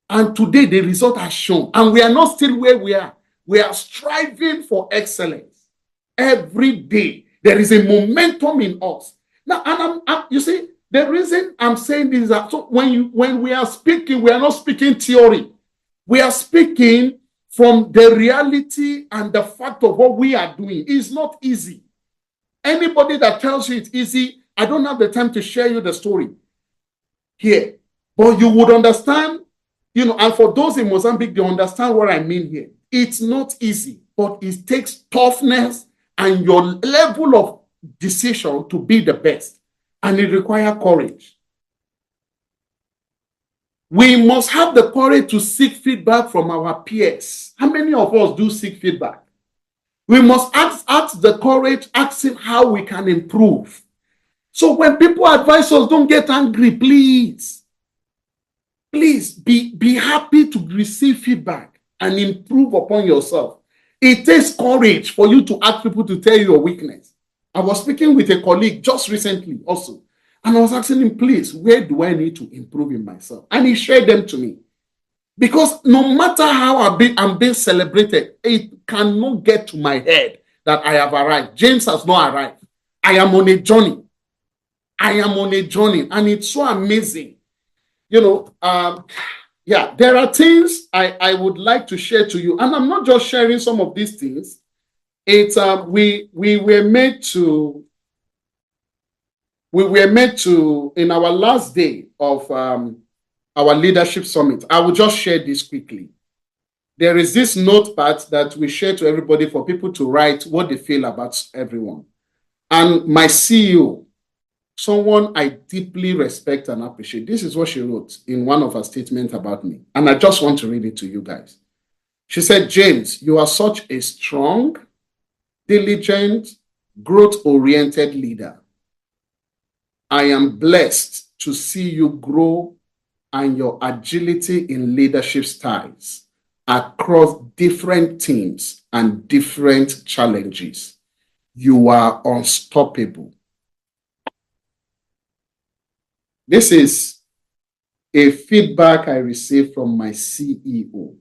And today the result has shown. And we are not still where we are. We are striving for excellence. Every day, there is a momentum in us. Now, and you see, the reason I'm saying this is that so when we are speaking, we are not speaking theory. We are speaking from the reality and the fact of what we are doing. It's not easy. Anybody that tells you it's easy, I don't have the time to share you the story here. But you would understand, and for those in Mozambique, they understand what I mean here. It's not easy, but it takes toughness and your level of decision to be the best. And it requires courage. We must have the courage to seek feedback from our peers. How many of us do seek feedback? We must ask the courage, asking how we can improve. So when people advise us, don't get angry, please. Please be happy to receive feedback and improve upon yourself. It takes courage for you to ask people to tell you your weakness. I was speaking with a colleague just recently also, and I was asking him, please, where do I need to improve in myself? And he shared them to me. Because no matter how I'm being celebrated, it cannot get to my head that I have arrived. James has not arrived. I am on a journey. I am on a journey, and it's so amazing. There are things I would like to share to you, and I'm not just sharing some of these things. It's we were made to in our last day of our leadership summit. I will just share this quickly. There is this notepad that we share to everybody for people to write what they feel about everyone. And my CEO, someone I deeply respect and appreciate, this is what she wrote in one of her statements about me. And I just want to read it to you guys. She said, James, you are such a strong, diligent, growth-oriented leader. I am blessed to see you grow and your agility in leadership styles across different teams and different challenges. You are unstoppable. This is a feedback I received from my CEO.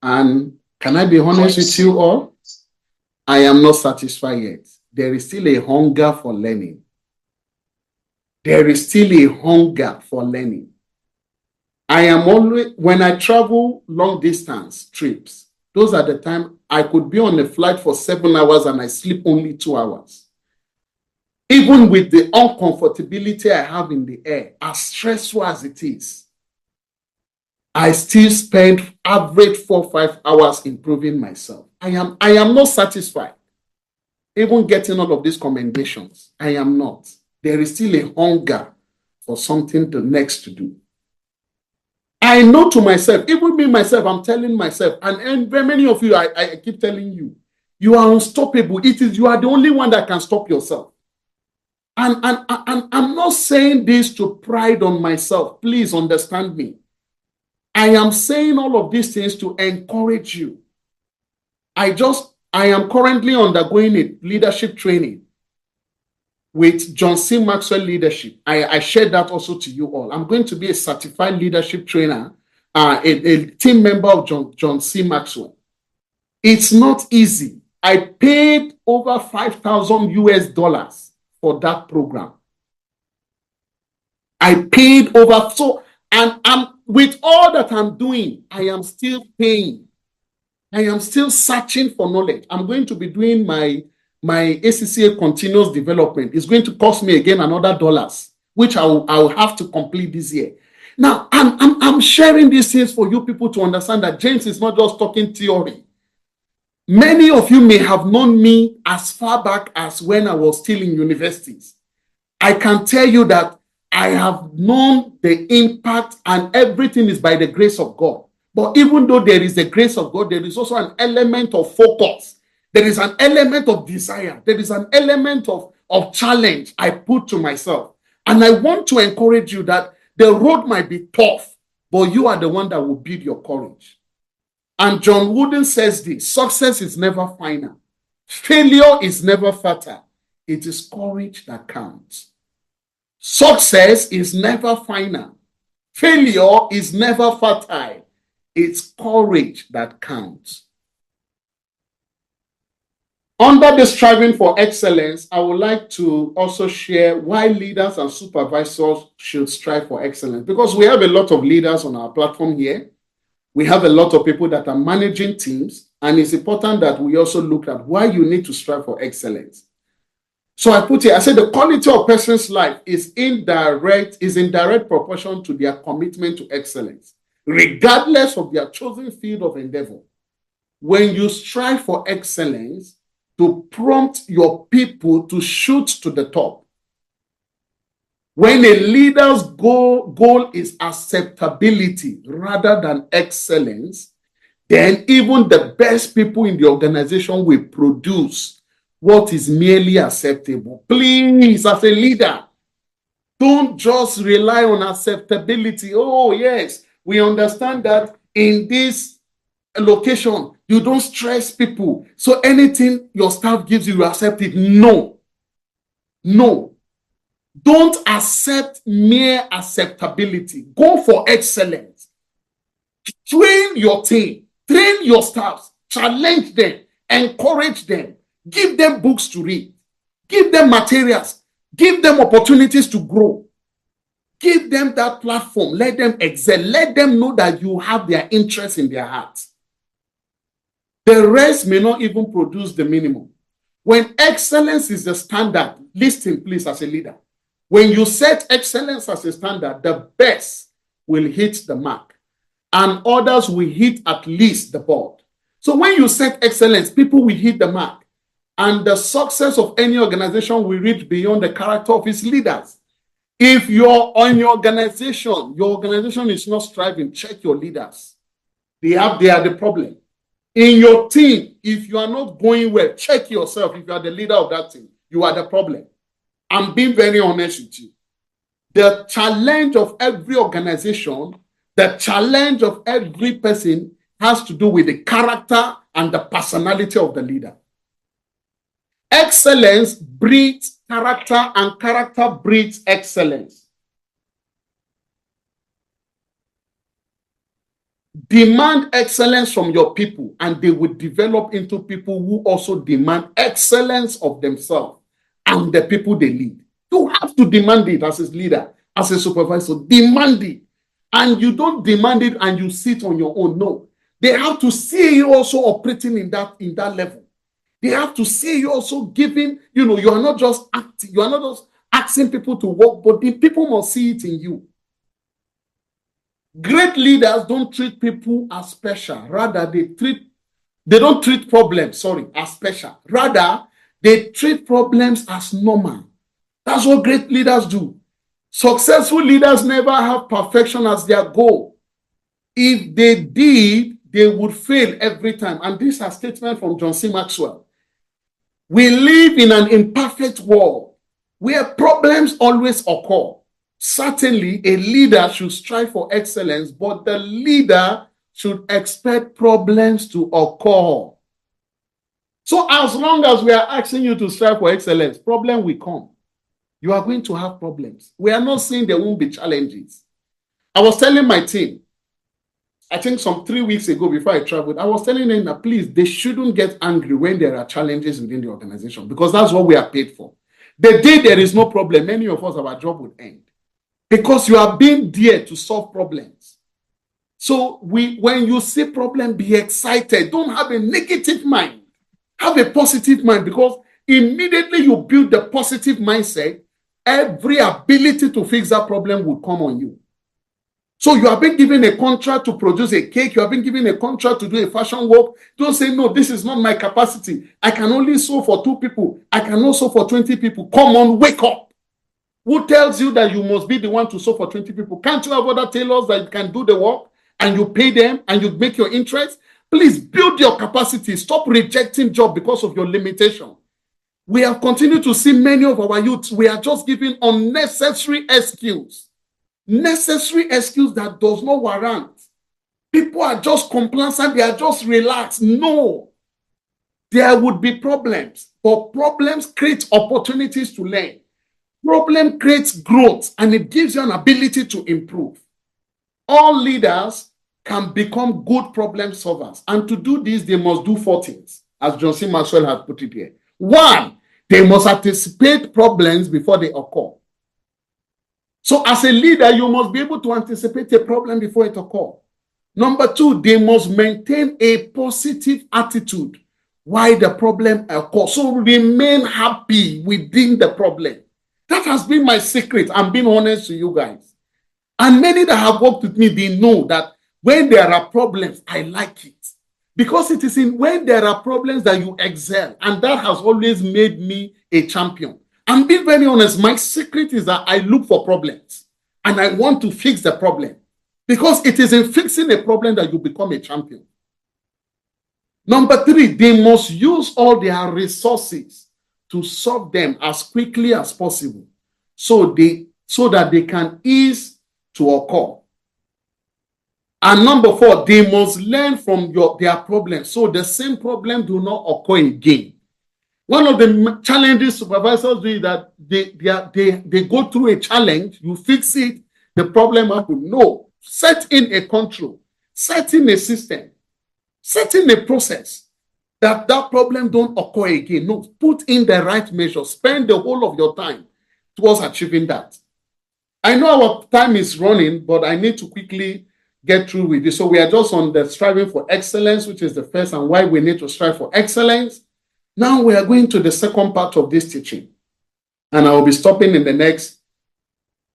And can I be honest with you all? I am not satisfied yet. There is still a hunger for learning. There is still a hunger for learning. I am always, when I travel long distance trips, those are the time I could be on a flight for 7 hours and I sleep only 2 hours. Even with the uncomfortability I have in the air, as stressful as it is, I still spend average 4 or 5 hours improving myself. I am not satisfied. Even getting all of these commendations, I am not. There is still a hunger for something next to do. I know to myself, even me myself, I'm telling myself, and very many of you, I keep telling you, you are unstoppable. You are the only one that can stop yourself. And I'm not saying this to pride on myself. Please understand me. I am saying all of these things to encourage you. I am currently undergoing a leadership training with John C. Maxwell Leadership. I shared that also to you all. I'm going to be a certified leadership trainer, a team member of John C. Maxwell. It's not easy. I paid over $5,000 for that program. I paid over, and with all that I'm doing, I am still paying. I am still searching for knowledge. I'm going to be doing my ACCA continuous development. It's going to cost me again another dollars, which I will have to complete this year. Now, I'm sharing these things for you people to understand that James is not just talking theory. Many of you may have known me as far back as when I was still in universities. I can tell you that I have known the impact, and everything is by the grace of God. But even though there is the grace of God, there is also an element of focus. There is an element of desire. There is an element of challenge I put to myself. And I want to encourage you that the road might be tough, but you are the one that will build your courage. And John Wooden says this: success is never final. Failure is never fatal. It is courage that counts. Success is never final. Failure is never fatal. It's courage that counts. Under the striving for excellence, I would like to also share why leaders and supervisors should strive for excellence, because we have a lot of leaders on our platform here. We have a lot of people that are managing teams, and it's important that we also look at why you need to strive for excellence. So I put here, I said the quality of a person's life is in direct proportion to their commitment to excellence, regardless of their chosen field of endeavor. When you strive for excellence, to prompt your people to shoot to the top. When a leader's goal is acceptability rather than excellence, then even the best people in the organization will produce what is merely acceptable. Please, as a leader, don't just rely on acceptability. Oh, yes, we understand that in this location, you don't stress people. So anything your staff gives you, you accept it. No. Don't accept mere acceptability. Go for excellence. Train your team. Train your staff. Challenge them. Encourage them. Give them books to read. Give them materials. Give them opportunities to grow. Give them that platform. Let them excel. Let them know that you have their interest in their hearts. The rest may not even produce the minimum. When excellence is the standard, listen please as a leader. When you set excellence as a standard, the best will hit the mark and others will hit at least the board. So when you set excellence, people will hit the mark, and the success of any organization will reach beyond the character of its leaders. If you're on your organization is not striving, check your leaders. They are the problem. In your team, if you are not going well, check yourself. If you are the leader of that team, you are the problem. I'm being very honest with you. The challenge of every organization, the challenge of every person has to do with the character and the personality of the leader. Excellence breeds character, and character breeds excellence. Demand excellence from your people, and they will develop into people who also demand excellence of themselves and the people they lead. You have to demand it as a leader, as a supervisor. Demand it. And you don't demand it and you sit on your own. No. They have to see you also operating in that level. They have to see you also giving, you are not just acting, you are not just asking people to work, but the people must see it in you. Great leaders don't treat people as special. Rather, they don't treat problems, as special. Rather, they treat problems as normal. That's what great leaders do. Successful leaders never have perfection as their goal. If they did, they would fail every time. And this is a statement from John C. Maxwell. We live in an imperfect world where problems always occur. Certainly, a leader should strive for excellence, but the leader should expect problems to occur. So as long as we are asking you to strive for excellence, problem will come. You are going to have problems. We are not saying there won't be challenges. I was telling my team, I think some 3 weeks ago before I traveled, I was telling them that please, they shouldn't get angry when there are challenges within the organization, because that's what we are paid for. The day there is no problem, many of us, our job would end. Because you are being there to solve problems. So when you see problem, be excited. Don't have a negative mind. Have a positive mind, because immediately you build the positive mindset, every ability to fix that problem will come on you. So you have been given a contract to produce a cake. You have been given a contract to do a fashion work. Don't say, no, this is not my capacity. I can only sew for 2 people. I cannot sew for 20 people. Come on, wake up. Who tells you that you must be the one to sew for 20 people? Can't you have other tailors that can do the work and you pay them and you make your interest? Please build your capacity. Stop rejecting job because of your limitation. We have continued to see many of our youths. We are just giving unnecessary excuse. Necessary excuse that does not warrant. People are just complacent. They are just relaxed. No. there would be problems, but problems create opportunities to learn. Problem creates growth, and it gives you an ability to improve. All leaders can become good problem solvers. And to do this, they must do 4 things, as John C. Maxwell has put it here. 1, they must anticipate problems before they occur. So as a leader, you must be able to anticipate a problem before it occurs. Number 2, they must maintain a positive attitude while the problem occurs. So remain happy within the problem. That has been my secret. I'm being honest to you guys. And many that have worked with me, they know that when there are problems, I like it. Because it is in when there are problems that you excel. And that has always made me a champion. I'm being very honest. My secret is that I look for problems. And I want to fix the problem. Because it is in fixing a problem that you become a champion. Number 3, they must use all their resources to solve them as quickly as possible so that they can ease to occur. And number 4, they must learn from their problems so the same problem do not occur again. One of the challenges supervisors do is that they go through a challenge, you fix it, the problem happens. No, set in a control, set in a system, set in a process that problem don't occur again. No, put in the right measure, spend the whole of your time towards achieving that. I know our time is running, but I need to quickly get through with this. So we are just on the striving for excellence, which is the first, and why we need to strive for excellence. Now we are going to the second part of this teaching, and I will be stopping in the next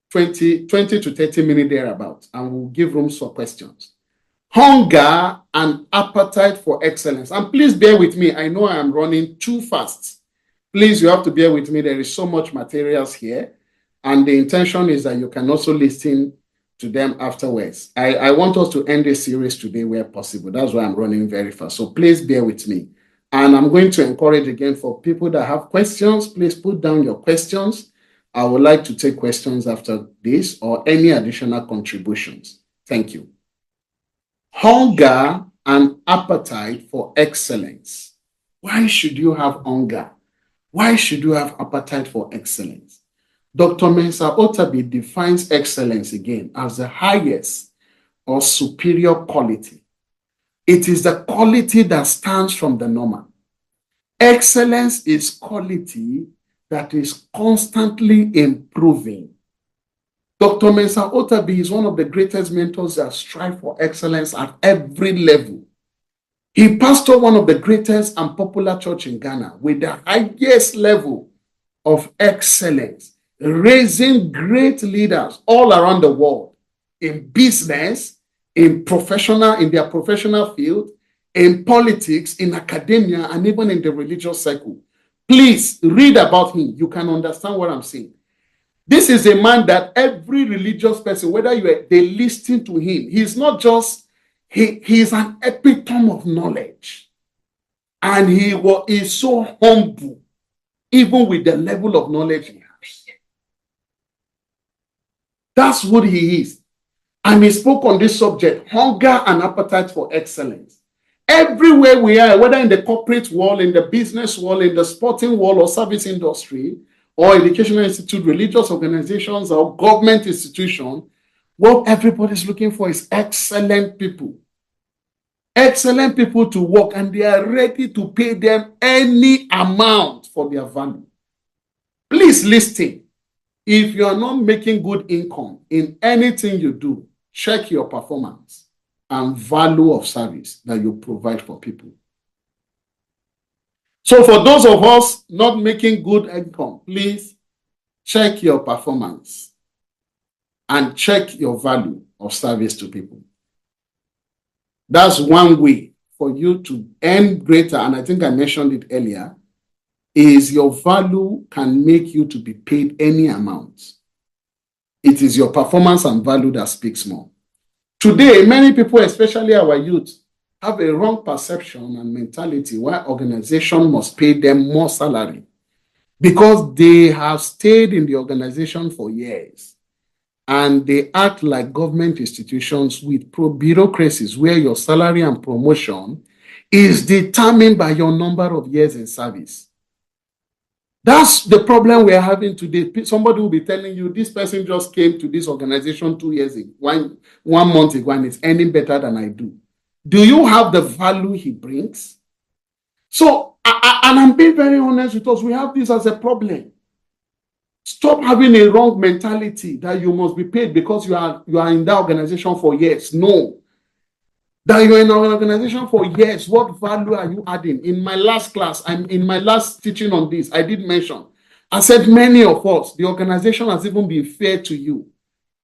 20 to 30 minutes thereabout, and we'll give room for questions. Hunger and appetite for excellence. And please bear with me. I know I am running too fast. Please, you have to bear with me. There is so much materials here, and the intention is that you can also listen to them afterwards. I want us to end this series today where possible. That's why I'm running very fast. So please bear with me. And I'm going to encourage again for people that have questions, please put down your questions. I would like to take questions after this or any additional contributions. Thank you. Hunger and appetite for excellence. Why should you have hunger? Why should you have appetite for excellence? Dr. Mensah Otabil defines excellence again as the highest or superior quality. It is the quality that stands from the normal. Excellence is quality that is constantly improving. Dr. Mensah Otabil is one of the greatest mentors that strive for excellence at every level. He pastored one of the greatest and popular church in Ghana with the highest level of excellence, raising great leaders all around the world in business, in their professional field, in politics, in academia, and even in the religious circle. Please read about him. You can understand what I'm saying. This is a man that every religious person, whether they listen to him, he's not just, he's an epitome of knowledge. And he is so humble, even with the level of knowledge he has. That's what he is. And he spoke on this subject, hunger and appetite for excellence. Everywhere we are, whether in the corporate world, in the business world, in the sporting world or service industry, or educational institute, religious organizations, or government institution, what everybody's looking for is excellent people. Excellent people to work, and they are ready to pay them any amount for their value. Please listen. If you are not making good income in anything you do, check your performance and value of service that you provide for people. So for those of us not making good income, please check your performance and check your value of service to people. That's one way for you to earn greater, and I think I mentioned it earlier, is your value can make you to be paid any amount. It is your performance and value that speaks more. Today, many people, especially our youth, have a wrong perception and mentality why organization must pay them more salary because they have stayed in the organization for years and they act like government institutions with bureaucracies where your salary and promotion is determined by your number of years in service. That's the problem we're having today. Somebody will be telling you, this person just came to this organization 2 years ago, one month ago, and is earning better than I do. Do you have the value he brings? So, and I'm being very honest with us, we have this as a problem. Stop having a wrong mentality that you must be paid because you are in that organization for years. No. That you're in an organization for years, what value are you adding? In my last class, in my last teaching on this, I did mention, I said many of us, the organization has even been fair to you.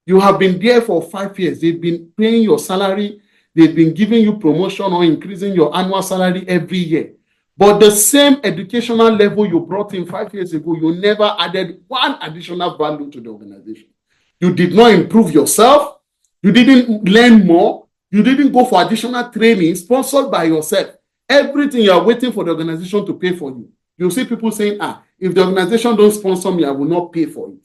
You have been there for 5 years. They've been paying your salary. They've been giving you promotion or increasing your annual salary every year. But the same educational level you brought in 5 years ago, you never added one additional value to the organization. You did not improve yourself. You didn't learn more. You didn't go for additional training sponsored by yourself. Everything you are waiting for the organization to pay for you. You see people saying, if the organization don't sponsor me, I will not pay for it.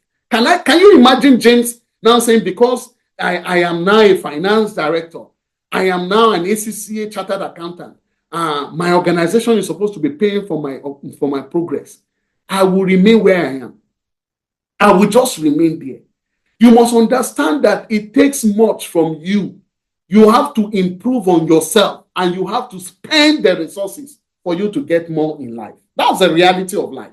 Can you imagine James now saying, because I am now a finance director, I am now an ACCA chartered accountant, my organization is supposed to be paying for my progress. I will remain where I am. I will just remain there. You must understand that it takes much from you. You have to improve on yourself and you have to spend the resources for you to get more in life. That's the reality of life.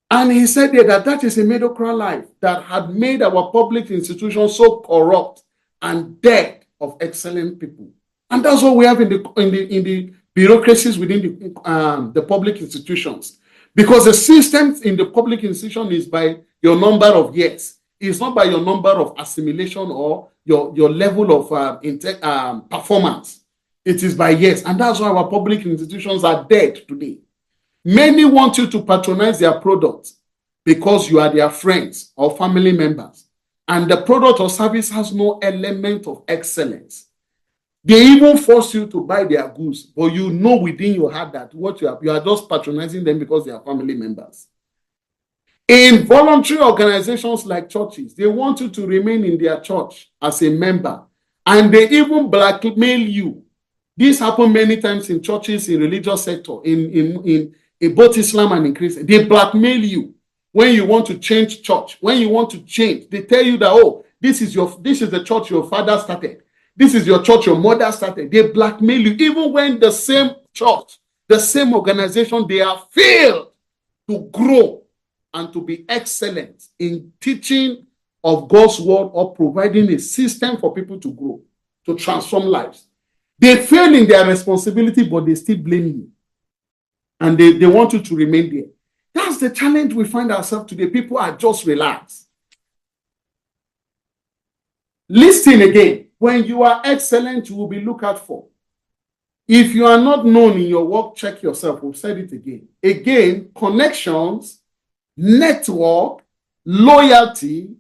And he said that is a mediocre life that had made our public institutions so corrupt and dead of excellent people. And that's what we have in the bureaucracies within the public institutions. Because the system in the public institution is by your number of years. It's not by your number of assimilation or your level of performance. It is by years. And that's why our public institutions are dead today. Many want you to patronize their products because you are their friends or family members. And the product or service has no element of excellence. They even force you to buy their goods, but you know within your heart that you are just patronizing them because they are family members. In voluntary organizations like churches, they want you to remain in their church as a member, and they even blackmail you. This happens many times in churches, in religious sector, in both Islam and in Christian. They blackmail you when you want to change church. When you want to change, they tell you that, this is the church your father started. This is your church your mother started. They blackmail you, even when the same church, the same organization, they are failed to grow and to be excellent in teaching of God's word or providing a system for people to grow, to transform lives. They fail in their responsibility, but they still blame you. And they want you to remain there. That's the challenge we find ourselves today. People are just relaxed. Listen again. When you are excellent, you will be looked out for. If you are not known in your work, check yourself. We've said it again. Again, connections, network, loyalty,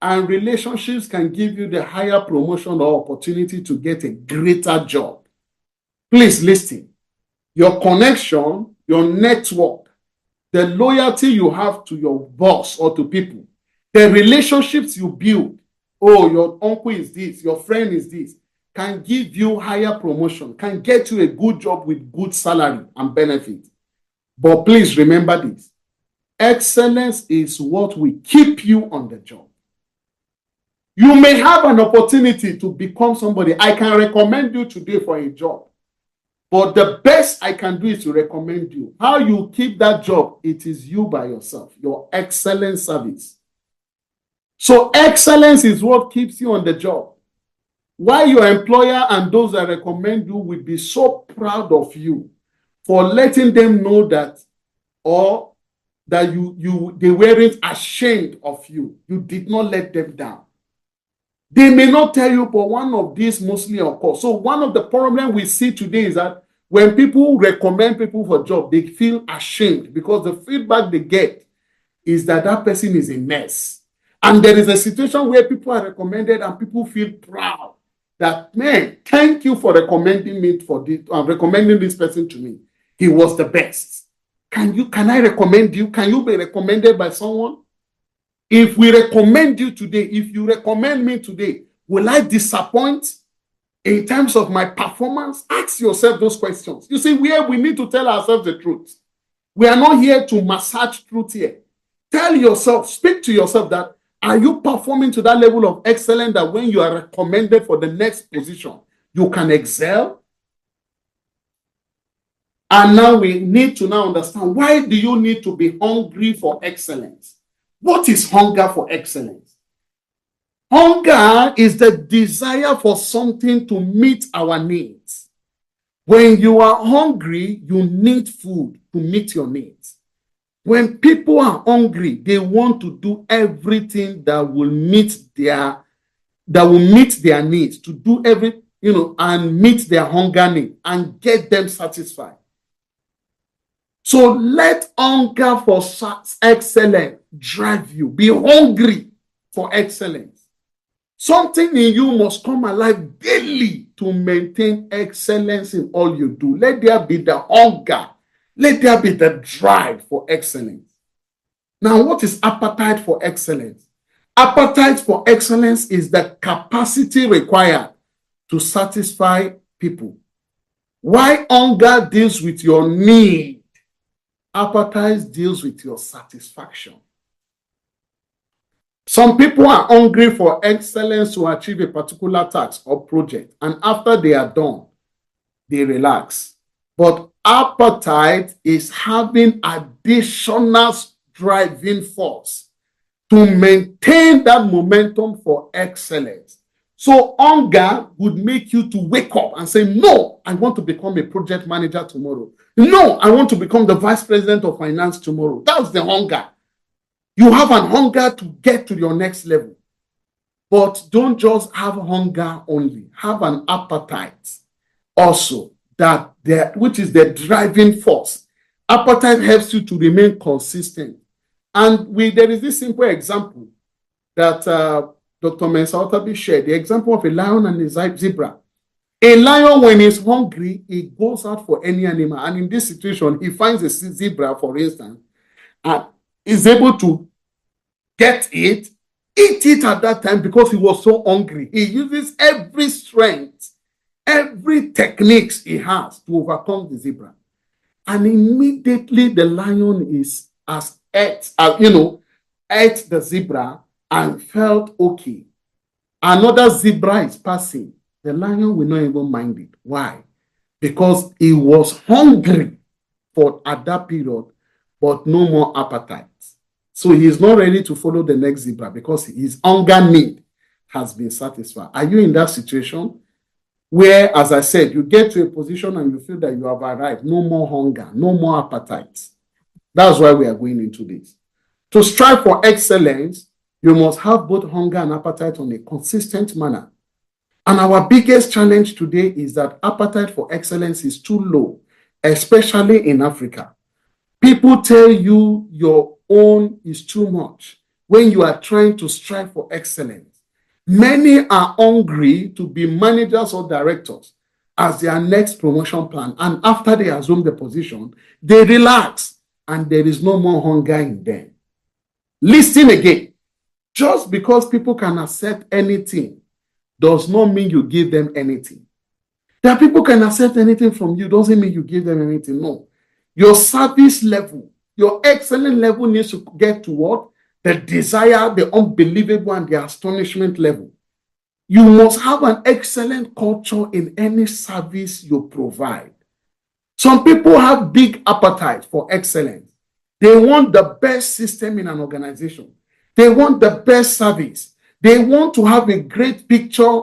and relationships can give you the higher promotion or opportunity to get a greater job. Please listen. Your connection, your network, the loyalty you have to your boss or to people, the relationships you build, your uncle is this, your friend is this, can give you higher promotion, can get you a good job with good salary and benefit. But please remember this. Excellence is what will keep you on the job. You may have an opportunity to become somebody. I can recommend you today for a job. But the best I can do is to recommend you. How you keep that job, it is you by yourself, your excellent service. So excellence is what keeps you on the job. Why your employer and those that recommend you will be so proud of you for letting them know that, or that they weren't ashamed of you. You did not let them down. They may not tell you, but one of these mostly occurs. So one of the problems we see today is that when people recommend people for job, they feel ashamed because the feedback they get is that that person is a mess. And there is a situation where people are recommended and people feel proud that, man, thank you for recommending me for this, recommending this person to me. He was the best. Can I recommend you? Can you be recommended by someone? If we recommend you today, if you recommend me today, will I disappoint? In terms of my performance, ask yourself those questions. You see, where we need to tell ourselves the truth. We are not here to massage truth here. Tell yourself, speak to yourself that, are you performing to that level of excellence that when you are recommended for the next position, you can excel? And now we need to now understand, why do you need to be hungry for excellence? What is hunger for excellence? Hunger is the desire for something to meet our needs. When you are hungry, you need food to meet your needs. When people are hungry, they want to do everything that will meet their needs, to do every, and meet their hunger need and get them satisfied. So let hunger for excellence drive you. Be hungry for excellence. Something in you must come alive daily to maintain excellence in all you do. Let there be the hunger. Let there be the drive for excellence. Now, what is appetite for excellence? Appetite for excellence is the capacity required to satisfy people. Why hunger deals with your need, appetite deals with your satisfaction. Some people are hungry for excellence to achieve a particular task or project, and after they are done, they relax. But appetite is having additional driving force to maintain that momentum for excellence. So hunger would make you to wake up and say, no, I want to become a project manager tomorrow. No, I want to become the vice president of finance tomorrow. That's the hunger. You have an hunger to get to your next level. But don't just have hunger only. Have an appetite also, which is the driving force. Appetite helps you to remain consistent. And there is this simple example that Dr. Mensa Otabi shared, the example of a lion and a zebra. A lion, when he's hungry, he goes out for any animal. And in this situation, he finds a zebra, for instance, and is able to get it, eat it at that time because he was so hungry. He uses every strength, every techniques he has to overcome the zebra. And immediately the lion ate the zebra and felt okay. Another zebra is passing. The lion will not even mind it. Why? Because he was hungry at that period, but no more appetite. So he is not ready to follow the next zebra because his hunger need has been satisfied. Are you in that situation where, as I said, you get to a position and you feel that you have arrived? No more hunger, no more appetite. That's why we are going into this. To strive for excellence, you must have both hunger and appetite on a consistent manner. And our biggest challenge today is that appetite for excellence is too low, especially in Africa. People tell you your own is too much when you are trying to strive for excellence. Many are hungry to be managers or directors as their next promotion plan. And after they assume the position, they relax and there is no more hunger in them. Listen again. Just because people can accept anything does not mean you give them anything. That people can accept anything from you doesn't mean you give them anything. No. Your service level, your excellent level needs to get to what? The desire, the unbelievable, and the astonishment level. You must have an excellent culture in any service you provide. Some people have big appetite for excellence. They want the best system in an organization. They want the best service. They want to have a great picture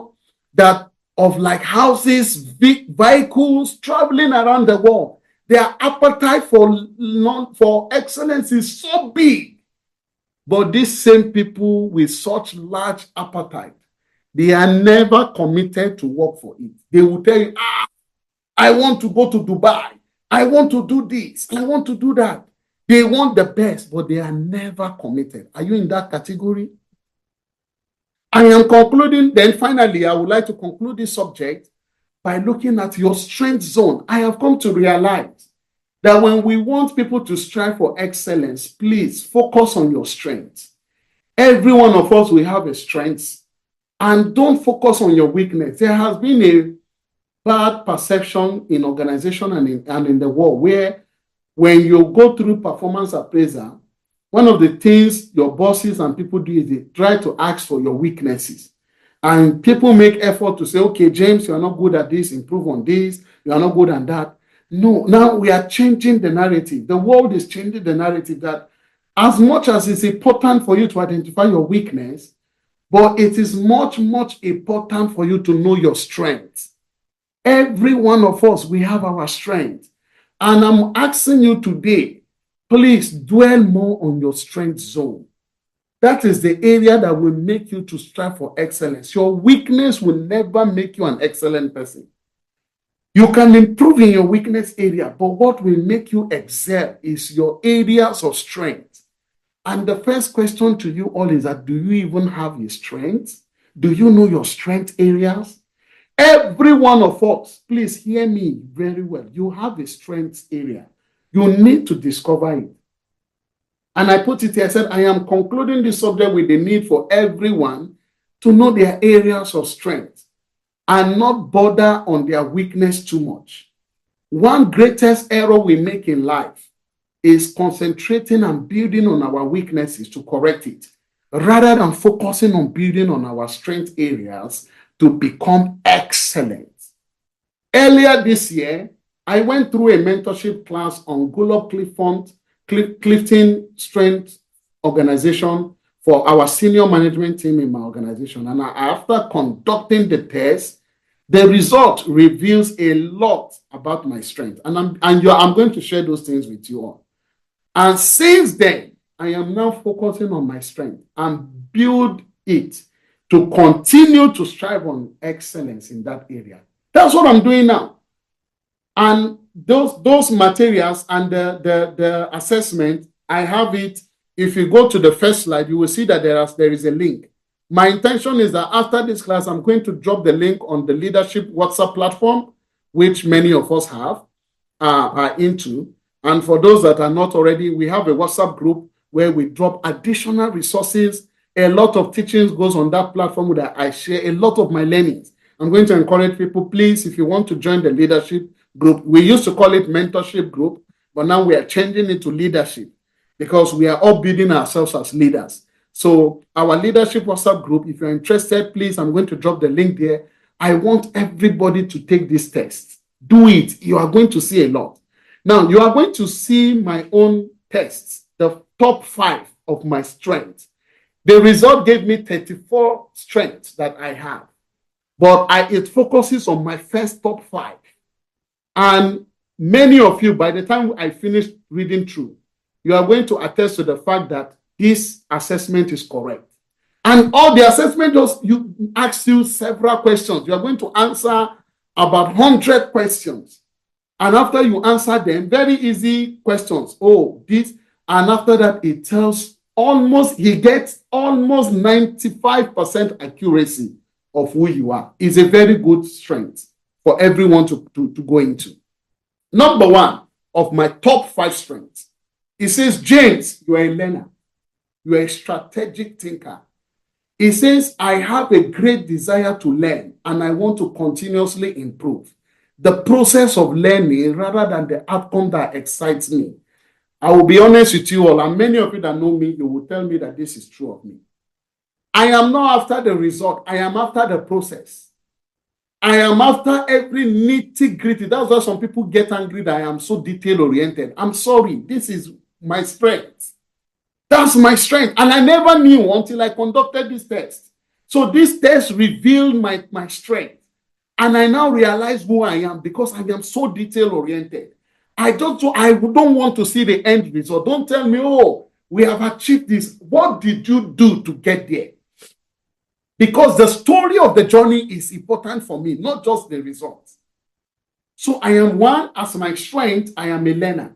of like houses, vehicles traveling around the world. Their appetite for excellence is so big. But these same people with such large appetite, they are never committed to work for it. They will tell you, I want to go to Dubai. I want to do this. I want to do that. They want the best, but they are never committed. Are you in that category? I am concluding. Then finally, I would like to conclude this subject by looking at your strength zone. I have come to realize that when we want people to strive for excellence, please focus on your strengths. Every one of us will have a strength. and don't focus on your weakness. There has been a bad perception in organization and in the world where when you go through performance appraisal, one of the things your bosses and people do is they try to ask for your weaknesses. And people make effort to say, okay, James, you are not good at this, improve on this, you are not good at that. No, now we are changing the narrative. The world is changing the narrative that as much as it's important for you to identify your weakness, but it is much, much important for you to know your strengths. Every one of us, we have our strength. And I'm asking you today, please dwell more on your strength zone. That is the area that will make you to strive for excellence. Your weakness will never make you an excellent person. You can improve in your weakness area, but what will make you excel is your areas of strength. And the first question to you all is that, do you even have your strengths? Do you know your strength areas? Every one of us, please hear me very well. You have a strength area. You need to discover it. And I put it here, I said, I am concluding this subject with the need for everyone to know their areas of strength and not bother on their weakness too much. One greatest error we make in life is concentrating and building on our weaknesses to correct it, rather than focusing on building on our strength areas to become excellent. Earlier this year, I went through a mentorship class on Gullop Clifton Strength Organization for our senior management team in my organization. And after conducting the test, the result reveals a lot about my strength. And I'm going to share those things with you all. And since then, I am now focusing on my strength and build it to continue to strive on excellence in that area. That's what I'm doing now. And those materials and the assessment, I have it. If you go to the first slide, you will see that there is a link. My intention is that after this class, I'm going to drop the link on the leadership WhatsApp platform, which many of us are into. And for those that are not already, we have a WhatsApp group where we drop additional resources. A lot of teachings goes on that platform that I share a lot of my learnings. I'm going to encourage people, please, if you want to join the leadership group, we used to call it mentorship group, but now we are changing it to leadership because we are all building ourselves as leaders. So our leadership WhatsApp group, if you're interested, please, I'm going to drop the link there. I want everybody to take this test. Do it. You are going to see a lot. Now, you are going to see my own tests, the top 5 of my strengths. The result gave me 34 strengths that I have, but it focuses on my first top 5. And many of you, by the time I finish reading through, you are going to attest to the fact that this assessment is correct. And all the assessment asks you several questions. You are going to answer about 100 questions. And after you answer them, very easy questions. Oh, this. And after that, he gets almost 95% accuracy of who you are. It's a very good strength for everyone to go into. Number 1 of my top 5 strengths. It says, James, you are a learner. You are a strategic thinker. It says, I have a great desire to learn and I want to continuously improve. The process of learning rather than the outcome that excites me. I will be honest with you all, and many of you that know me, you will tell me that this is true of me. I am not after the result. I am after the process. I am after every nitty-gritty. That's why some people get angry that I am so detail-oriented. I'm sorry. This is my strength. That's my strength. And I never knew until I conducted this test. So this test revealed my strength. And I now realize who I am because I am so detail-oriented. I don't want to see the end result. Don't tell me, oh, we have achieved this. What did you do to get there? Because the story of the journey is important for me, not just the results. So I am 1, as my strength, I am a learner.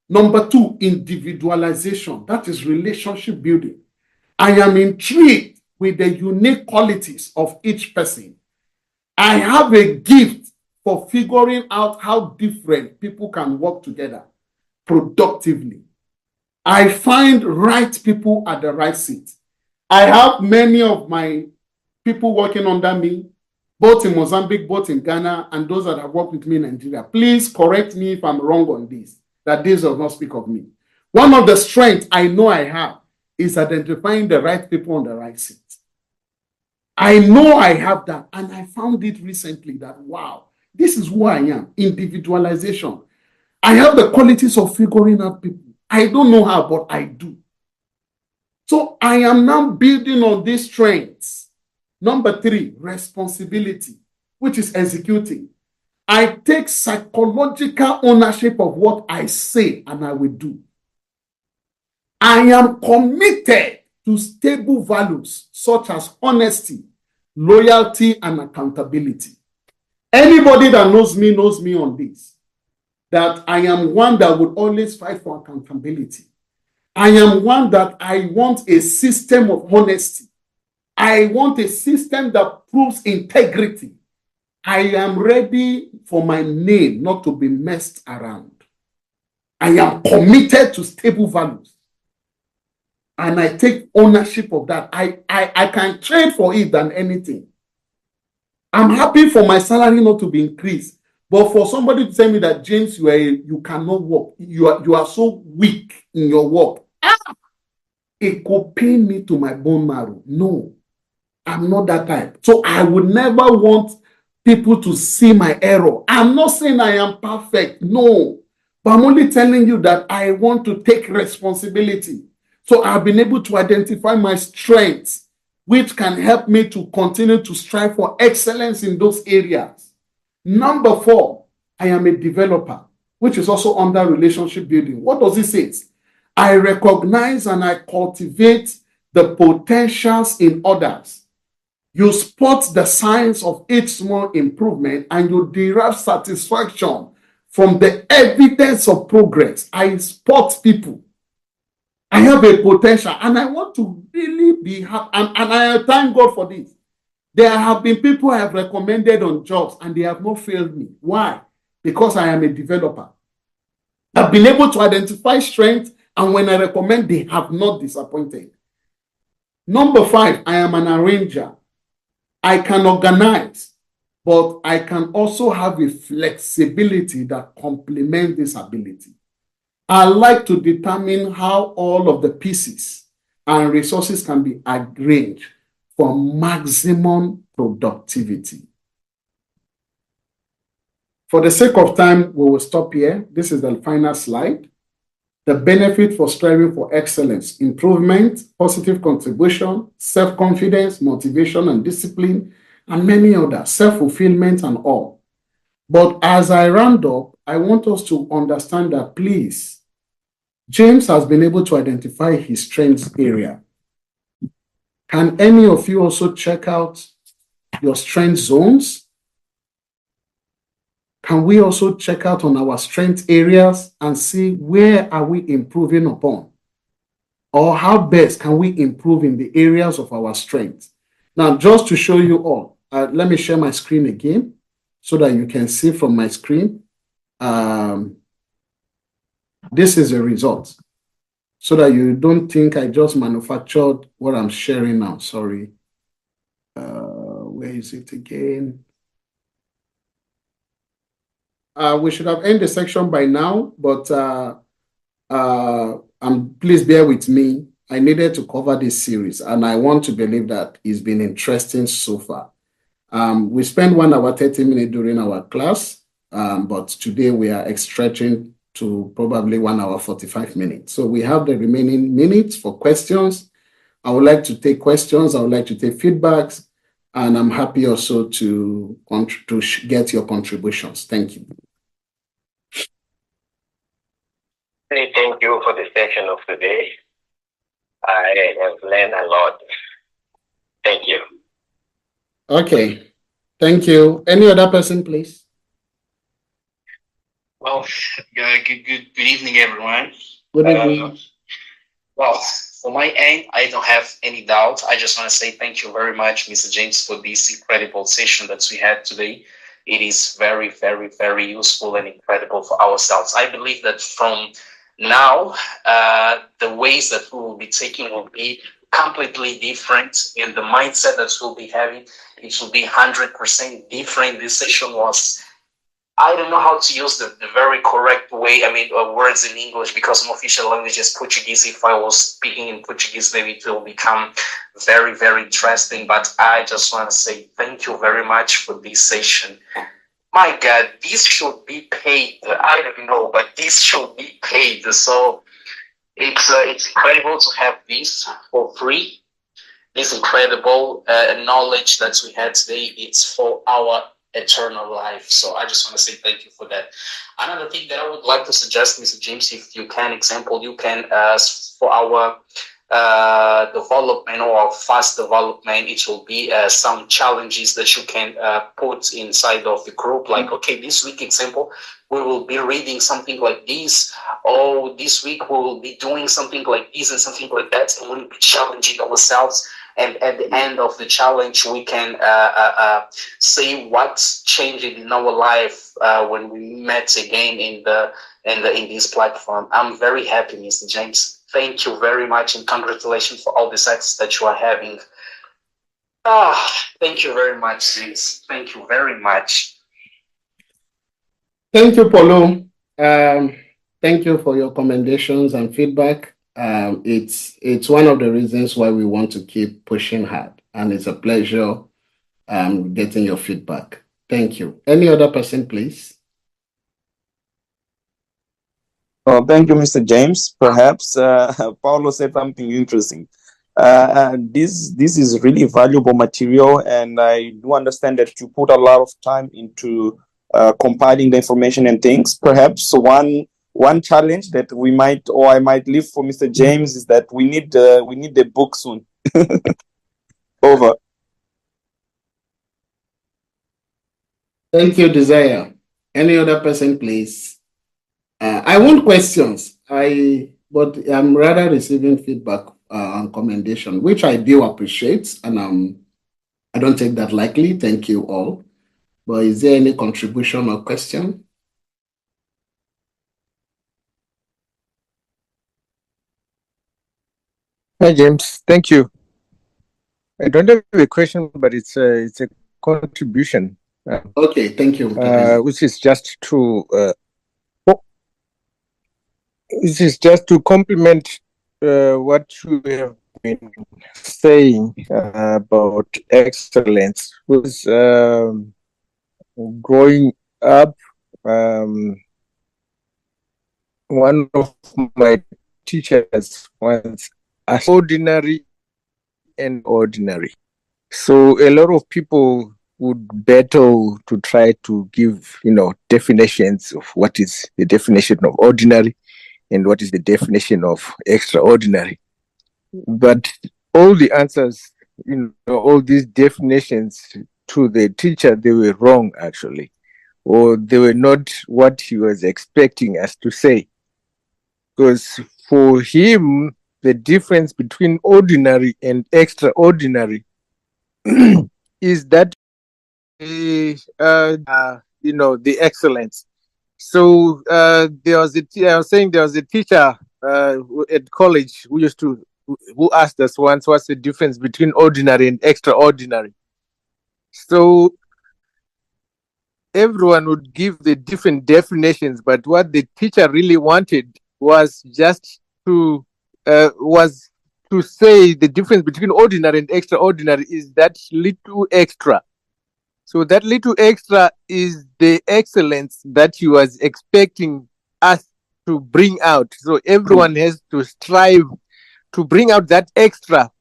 Number 2, individualization. That is relationship building. I am intrigued with the unique qualities of each person. I have a gift for figuring out how different people can work together productively. I find right people at the right seat. I have many of my people working under me, both in Mozambique, both in Ghana, and those that have worked with me in Nigeria. Please correct me if I'm wrong on this, that this does not speak of me. One of the strengths I know I have is identifying the right people on the right seat. I know I have that, and I found it recently that, wow, this is who I am, individualization. I have the qualities of figuring out people. I don't know how, but I do. So I am now building on these strengths. Number 3, responsibility, which is executing. I take psychological ownership of what I say and I will do. I am committed to stable values such as honesty, loyalty, and accountability. Anybody that knows me on this, that I am one that would always fight for accountability. I am one that I want a system of honesty. I want a system that proves integrity. I am ready for my name not to be messed around. I am committed to stable values. And I take ownership of that. I can trade for it than anything. I'm happy for my salary not to be increased. But for somebody to tell me that, James, you cannot work, you are so weak in your work, it could pain me to my bone marrow. No, I'm not that type. So I would never want people to see my error. I'm not saying I am perfect. No, but I'm only telling you that I want to take responsibility. So I've been able to identify my strengths, which can help me to continue to strive for excellence in those areas. Number 4, I am a developer, which is also under relationship building. What does it say? I recognize and I cultivate the potentials in others. You spot the signs of each small improvement and you derive satisfaction from the evidence of progress. I spot people. I have a potential and I want to really be happy. And I thank God for this. There have been people I have recommended on jobs and they have not failed me. Why? Because I am a developer. I've been able to identify strengths, and when I recommend, they have not disappointed. Number 5, I am an arranger. I can organize, but I can also have a flexibility that complements this ability. I like to determine how all of the pieces and resources can be arranged for maximum productivity. For the sake of time, we will stop here. This is the final slide. The benefit for striving for excellence: improvement, positive contribution, self-confidence, motivation and discipline, and many others, self-fulfillment and all. But as I round up, I want us to understand that, please, James has been able to identify his strengths area. Can any of you also check out your strength zones? Can we also check out on our strength areas and see where are we improving upon? Or how best can we improve in the areas of our strength? Now, just to show you all, let me share my screen again so that you can see from my screen. This is a result, so that you don't think I just manufactured what I'm sharing now. Sorry. Where is it again? We should have ended the section by now, but please bear with me. I needed to cover this series, and I want to believe that it's been interesting so far. We spent 1 hour, 30 minutes during our class, but today we are stretching to probably 1 hour, 45 minutes. So we have the remaining minutes for questions. I would like to take questions. I would like to take feedbacks, and I'm happy also to get your contributions. Thank you. Thank you for the session of today. I have learned a lot. Thank you. Okay. Thank you. Any other person, please? Well, good evening, everyone. Good evening. Well, for my end, I don't have any doubt. I just want to say thank you very much, Mr. James, for this incredible session that we had today. It is very, very, very useful and incredible for ourselves. I believe that from Now, the ways that we will be taking will be completely different, and the mindset that we'll be having, it will be 100% different. This session was, I don't know how to use the very correct way. I mean, words in English, because my official language is Portuguese. If I was speaking in Portuguese, maybe it will become very, very interesting. But I just want to say thank you very much for this session. My God, this should be paid. I don't know, but this should be paid. So it's incredible to have this for free. This incredible knowledge that we had today, it's for our eternal life. So I just want to say thank you for that. Another thing that I would like to suggest, Mr. James, if you can, you can, for our development or fast development, it will be some challenges that you can put inside of the group. Like, okay, this week example, we will be reading something like this. Oh, this week we will be doing something like this and something like that, and we'll be challenging ourselves. And at the end of the challenge, we can say what's changing in our life when we met again in this platform. I'm very happy, Mr. James. Thank you very much, and congratulations for all the success that you are having. Thank you very much, James. Thank you very much. Thank you, Paulo. Thank you for your commendations and feedback. It's one of the reasons why we want to keep pushing hard, and it's a pleasure getting your feedback. Thank you. Any other person, please? Oh, thank you, Mr. James. Perhaps Paulo said something interesting. This is really valuable material, and I do understand that you put a lot of time into compiling the information and things. Perhaps one challenge that we might, or I might leave for Mr. James, is that we need the book soon. Over. Thank you, Desire. Any other person, please? I want questions. But I'm rather receiving feedback and commendation, which I do appreciate, and I don't take that lightly. Thank you all. But is there any contribution or question? Hi, James. Thank you. I don't have a question, but it's a contribution. Okay, thank you. Which is just to complement what you have been saying about excellence. Was growing up, one of my teachers was ordinary and ordinary. So a lot of people would battle to try to give, definitions of what is the definition of ordinary and what is the definition of extraordinary. But all the answers, all these definitions to the teacher, they were wrong actually, or they were not what he was expecting us to say. Because for him, the difference between ordinary and extraordinary is that the excellence. So I was saying there was a teacher at college who asked us once, what's the difference between ordinary and extraordinary? So everyone would give the different definitions, but what the teacher really wanted was just to say the difference between ordinary and extraordinary is that little extra. So that little extra is the excellence that he was expecting us to bring out. So everyone has to strive to bring out that extra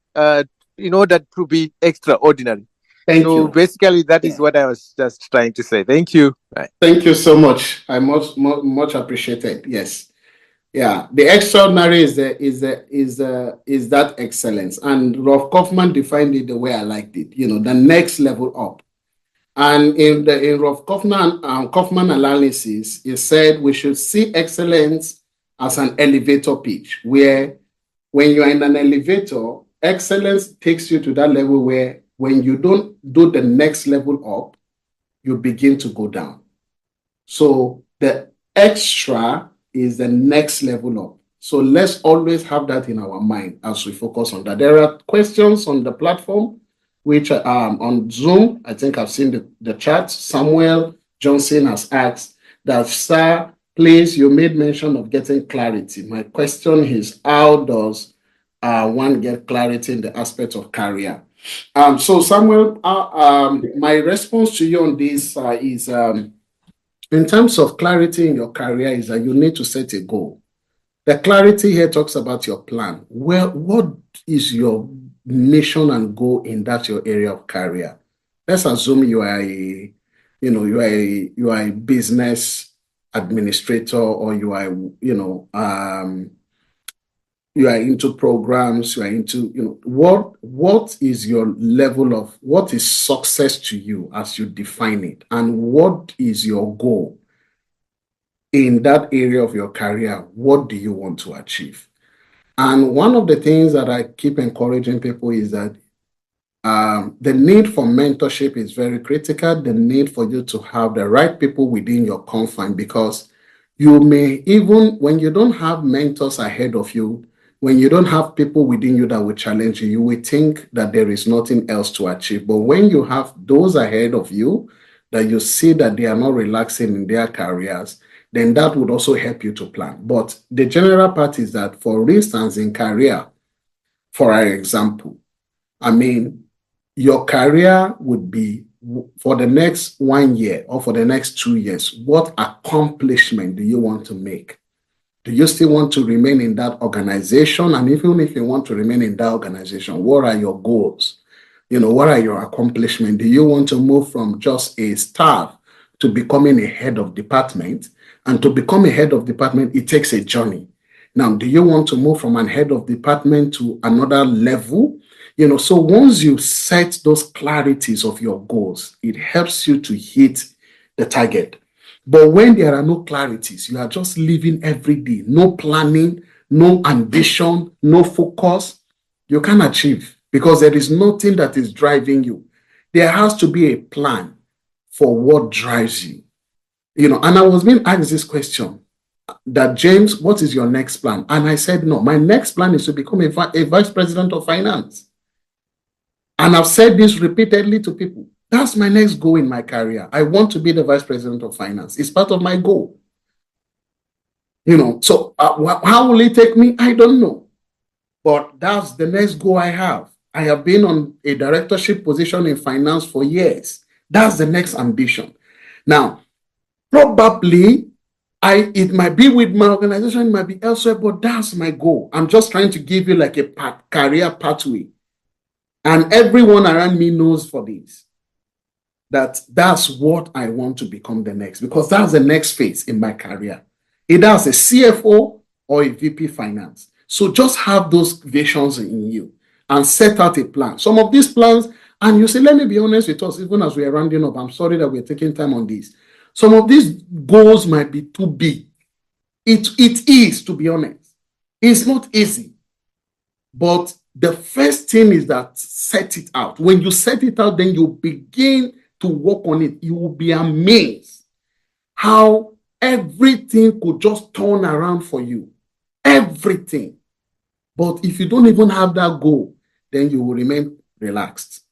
in order to be extraordinary. Thank you. Basically, that is what I was just trying to say. Thank you. Thank you so much. I much appreciated. Yes. Yeah, the extraordinary is that excellence, and Rolf Kaufman defined it the way I liked it. The next level up. And in Rolf Kaufman analysis, he said we should see excellence as an elevator pitch, where when you are in an elevator, excellence takes you to that level where when you don't do the next level up, you begin to go down. So the extra is the next level up. So let's always have that in our mind as we focus on that. There are questions on the platform, which on Zoom, I think I've seen the chat. Samuel Johnson has asked that, sir, please, you made mention of getting clarity. My question is, how does one get clarity in the aspect of career? So Samuel, my response to you on this is, in terms of clarity in your career, is that you need to set a goal. The clarity here talks about your plan. Well, what is your mission and goal in that your area of career? Let's assume you are a business administrator, or you are, you are into programs, you are into, what is your level of, what is success to you as you define it? And what is your goal in that area of your career? What do you want to achieve? And one of the things that I keep encouraging people is that the need for mentorship is very critical. The need for you to have the right people within your confine, because you may, even when you don't have mentors ahead of you, when you don't have people within you that will challenge you, you will think that there is nothing else to achieve. But when you have those ahead of you, that you see that they are not relaxing in their careers, then that would also help you to plan. But the general part is that, for instance, in career, for our example, I mean, your career would be, for the next 1 year or for the next 2 years, what accomplishment do you want to make? Do you still want to remain in that organization? And even if you want to remain in that organization, what are your goals? What are your accomplishments? Do you want to move from just a staff to becoming a head of department? And to become a head of department, it takes a journey. Now, do you want to move from a head of department to another level? So once you set those clarities of your goals, it helps you to hit the target. But when there are no clarities, you are just living every day, no planning, no ambition, no focus, you can't achieve, because there is nothing that is driving you. There has to be a plan for what drives you. And I was being asked this question, that, James, what is your next plan? And I said, no, my next plan is to become a vice president of finance. And I've said this repeatedly to people. That's my next goal in my career. I want to be the vice president of finance. It's part of my goal. So how will it take me? I don't know. But that's the next goal I have. I have been on a directorship position in finance for years. That's the next ambition. Now, probably it might be with my organization, it might be elsewhere, but that's my goal. I'm just trying to give you like a career pathway. And everyone around me knows for this, that's what I want to become the next, because that's the next phase in my career, either as a CFO or a VP finance. So just have those visions in you and set out a plan. Some of these plans, and you say, let me be honest with us, even as we are rounding up, I'm sorry that we're taking time on this. Some of these goals might be too big. It is, to be honest. It's not easy. But the first thing is that set it out. When you set it out, then you begin to work on it. You will be amazed how everything could just turn around for you. Everything. But if you don't even have that goal, then you will remain relaxed.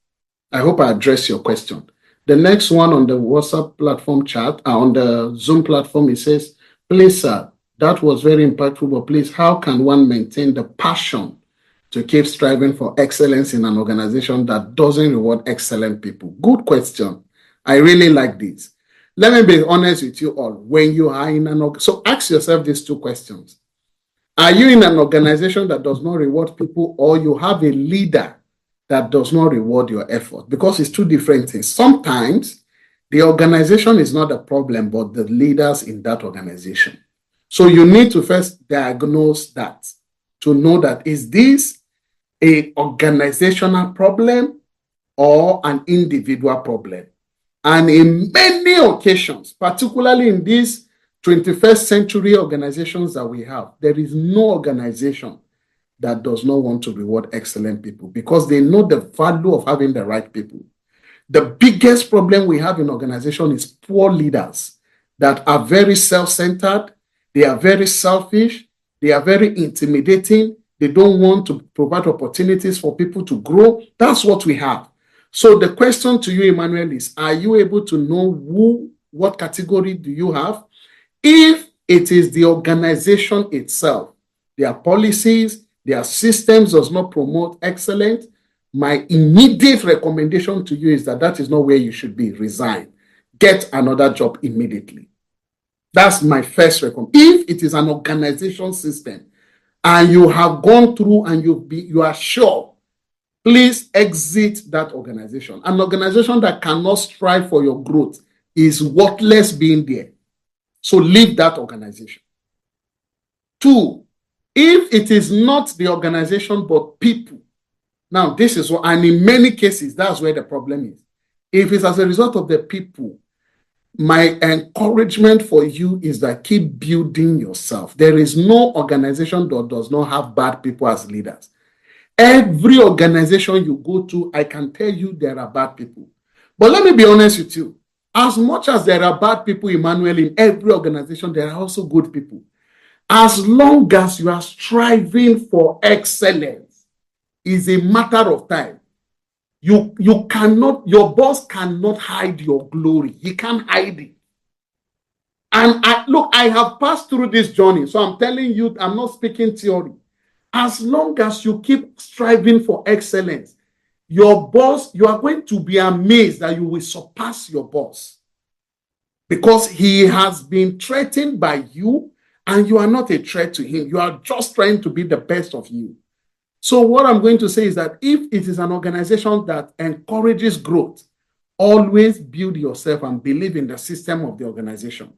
I hope I addressed your question. The next one on the WhatsApp platform chat, on the Zoom platform, it says, please, sir, that was very impactful, but please, how can one maintain the passion to keep striving for excellence in an organization that doesn't reward excellent people? Good question. I really like this. Let me be honest with you all. When you are in so ask yourself these two questions. Are you in an organization that does not reward people, or you have a leader that does not reward your effort? Because it's two different things. Sometimes the organization is not the problem, but the leaders in that organization. So you need to first diagnose that, to know that, is this an organizational problem or an individual problem? And in many occasions, particularly in these 21st century organizations that we have, there is no organization that does not want to reward excellent people, because they know the value of having the right people. The biggest problem we have in organization is poor leaders that are very self-centered. They are very selfish. They are very intimidating. They don't want to provide opportunities for people to grow. That's what we have. So the question to you, Emmanuel, is, are you able to know what category do you have? If it is the organization itself, their policies, their systems does not promote excellence, my immediate recommendation to you is that is not where you should be. Resign. Get another job immediately. That's my first recommendation. If it is an organization system and you have gone through and you are sure, please exit that organization. An organization that cannot strive for your growth is worthless being there. So leave that organization. 2, if it is not the organization but people, now this is what, and in many cases, that's where the problem is. If it's as a result of the people, my encouragement for you is that keep building yourself. There is no organization that does not have bad people as leaders. Every organization you go to, I can tell you there are bad people. But let me be honest with you. As much as there are bad people, Emmanuel, in every organization, there are also good people. As long as you are striving for excellence, it's a matter of time. You cannot, your boss cannot hide your glory. He can't hide it. And I have passed through this journey. So I'm telling you, I'm not speaking theory. As long as you keep striving for excellence, your boss, you are going to be amazed that you will surpass your boss, because he has been threatened by you and you are not a threat to him. You are just trying to be the best of you. So what I'm going to say is that if it is an organization that encourages growth, always build yourself and believe in the system of the organization.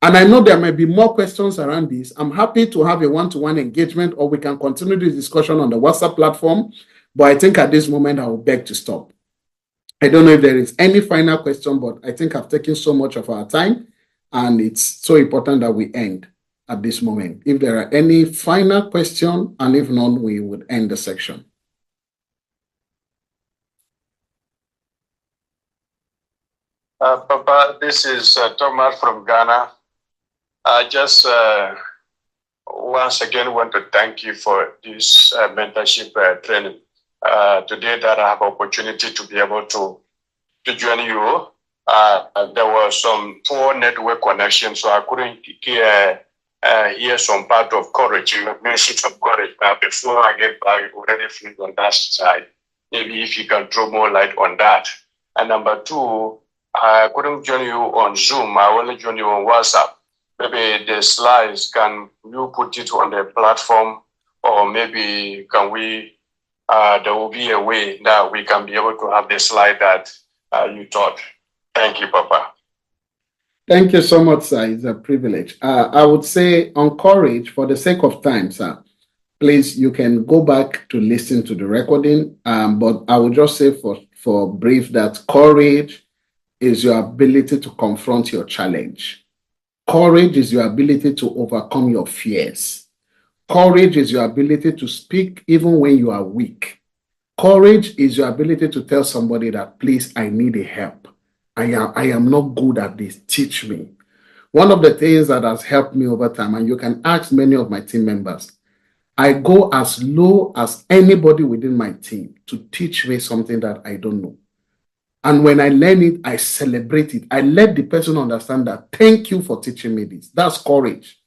And I know there may be more questions around this. I'm happy to have a one-to-one engagement, or we can continue this discussion on the WhatsApp platform. But I think at this moment, I will beg to stop. I don't know if there is any final question, but I think I've taken so much of our time, and it's so important that we end at this moment. If there are any final questions, and if none, we would end the section. Papa, this is Thomas from Ghana. I just once again want to thank you for this mentorship training. Today that I have opportunity to be able to join you. There was some poor network connection, so I couldn't hear some part of courage, message of courage. But before I get back, already feel on that side. Maybe if you can throw more light on that. And number 2, I couldn't join you on Zoom. I only joined you on WhatsApp. Maybe the slides, can you put it on the platform, or maybe can we, there will be a way that we can be able to have the slide that you taught. Thank you, Papa. Thank you so much, sir. It's a privilege. I would say on courage, for the sake of time, sir, please, you can go back to listen to the recording. But I would just say for brief that courage is your ability to confront your challenge. Courage is your ability to overcome your fears. Courage is your ability to speak even when you are weak. Courage is your ability to tell somebody that, please, I need a help. I am not good at this. Teach me. One of the things that has helped me over time, and you can ask many of my team members, I go as low as anybody within my team to teach me something that I don't know. And when I learn it, I celebrate it. I let the person understand that, thank you for teaching me this. That's courage.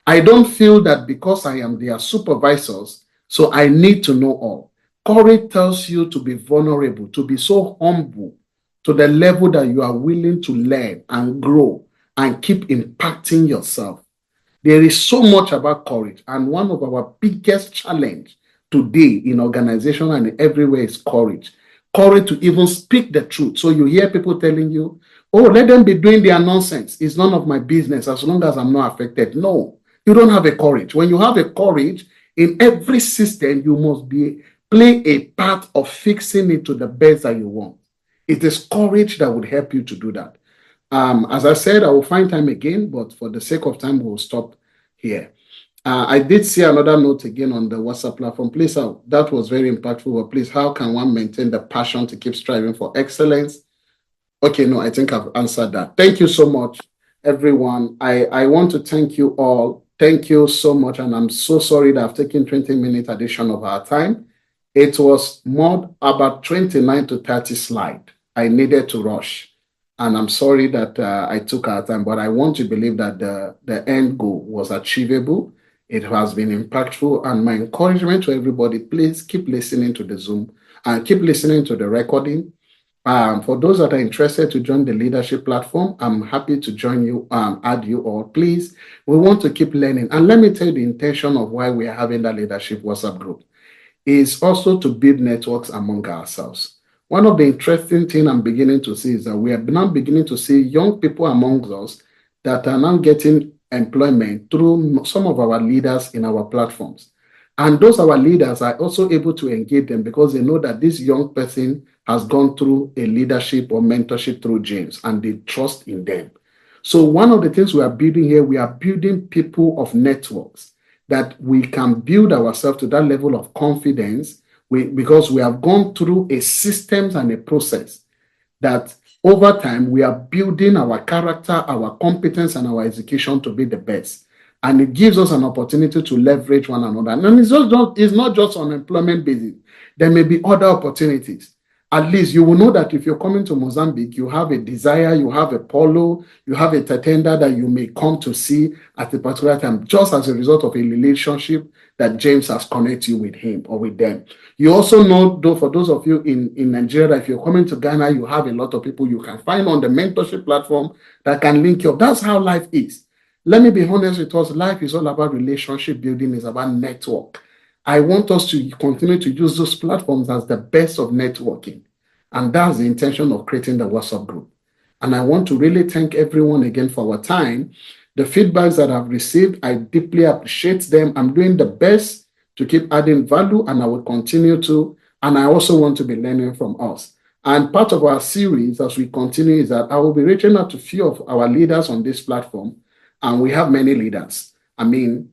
I don't feel that because I am their supervisors, so I need to know all. Courage tells you to be vulnerable, to be so humble to the level that you are willing to learn and grow and keep impacting yourself. There is so much about courage. And one of our biggest challenge today in organization and everywhere is courage. Courage to even speak the truth. So you hear people telling you, oh, let them be doing their nonsense. It's none of my business as long as I'm not affected. No, you don't have a courage. When you have a courage, in every system, you must play a part of fixing it to the best that you want. It is courage that would help you to do that. As I said, I will find time again, but for the sake of time, we'll stop here. I did see another note again on the WhatsApp platform. Please, that was very impactful. But please, how can one maintain the passion to keep striving for excellence? Okay, no, I think I've answered that. Thank you so much. everyone. I want to thank you all. Thank you so much. And I'm so sorry that I've taken 20-minute addition of our time. It was more about 29 to 30 slide. I needed to rush. And I'm sorry that I took our time, but I want to believe that the end goal was achievable. It has been impactful. And my encouragement to everybody, please keep listening to the Zoom and keep listening to the recording. For those that are interested to join the leadership platform, I'm happy to join you, add you all. Please, we want to keep learning. And let me tell you the intention of why we are having that leadership WhatsApp group is also to build networks among ourselves. One of the interesting things I'm beginning to see is that we are now beginning to see young people among us that are now getting employment through some of our leaders in our platforms. And those our leaders are also able to engage them because they know that this young person has gone through a leadership or mentorship through James and they trust in them. So one of the things we are building here, we are building people of networks that we can build ourselves to that level of confidence because we have gone through a systems and a process that over time we are building our character, our competence, and our execution to be the best. And it gives us an opportunity to leverage one another. And it's not just on employment basis. There may be other opportunities. At least you will know that if you're coming to Mozambique, you have a desire, you have a polo, you have a tatenda that you may come to see at a particular time, just as a result of a relationship that James has connected you with him or with them. You also know, though, for those of you in Nigeria, if you're coming to Ghana, you have a lot of people you can find on the mentorship platform that can link you up. That's how life is. Let me be honest with us. Life is all about relationship building. It's about network. I want us to continue to use those platforms as the best of networking. And that's the intention of creating the WhatsApp group. And I want to really thank everyone again for our time. The feedbacks that I've received, I deeply appreciate them. I'm doing the best to keep adding value, and I will continue to. And I also want to be learning from us. And part of our series as we continue is that I will be reaching out to a few of our leaders on this platform. And we have many leaders. I mean,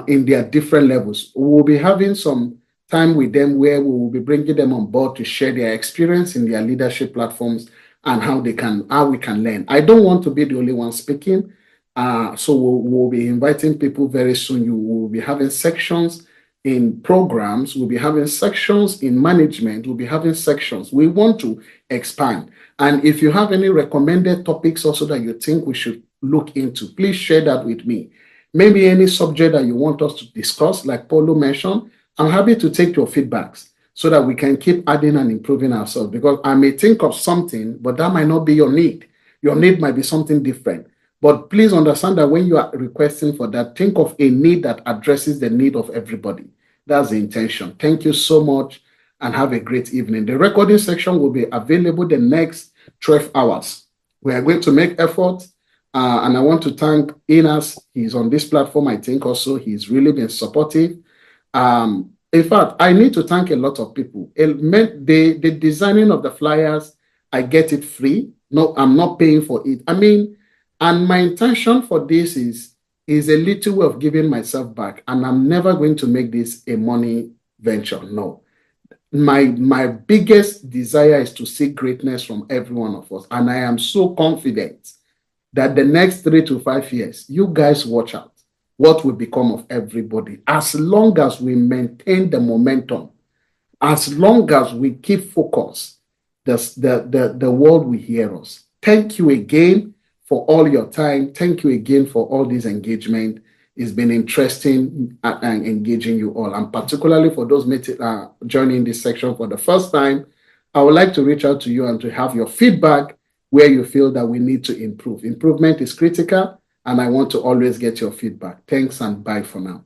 in their different levels. We will be having some time with them where we will be bringing them on board to share their experience in their leadership platforms and how we can learn. I don't want to be the only one speaking. So we'll be inviting people very soon. You will be having sections in programs. We'll be having sections in management. We'll be having sections. We want to expand. And if you have any recommended topics also that you think we should look into, please share that with me. Maybe any subject that you want us to discuss, like Paulo mentioned, I'm happy to take your feedbacks so that we can keep adding and improving ourselves, because I may think of something, but that might not be your need. Your need might be something different. But please understand that when you are requesting for that, think of a need that addresses the need of everybody. That's the intention. Thank you so much and have a great evening. The recording section will be available the next 12 hours. We are going to make efforts. And I want to thank Inas. He's on this platform. I think also he's really been supportive. In fact, I need to thank a lot of people. The designing of the flyers, I get it free. No, I'm not paying for it. I mean, and my intention for this is a little way of giving myself back. And I'm never going to make this a money venture. No. My biggest desire is to see greatness from every one of us. And I am so confident that the next 3 to 5 years, you guys watch out what will become of everybody. As long as we maintain the momentum, as long as we keep focus, the world will hear us. Thank you again for all your time. Thank you again for all this engagement. It's been interesting and engaging you all. And particularly for those joining this section for the first time, I would like to reach out to you and to have your feedback where you feel that we need to improve. Improvement is critical, and I want to always get your feedback. Thanks and bye for now.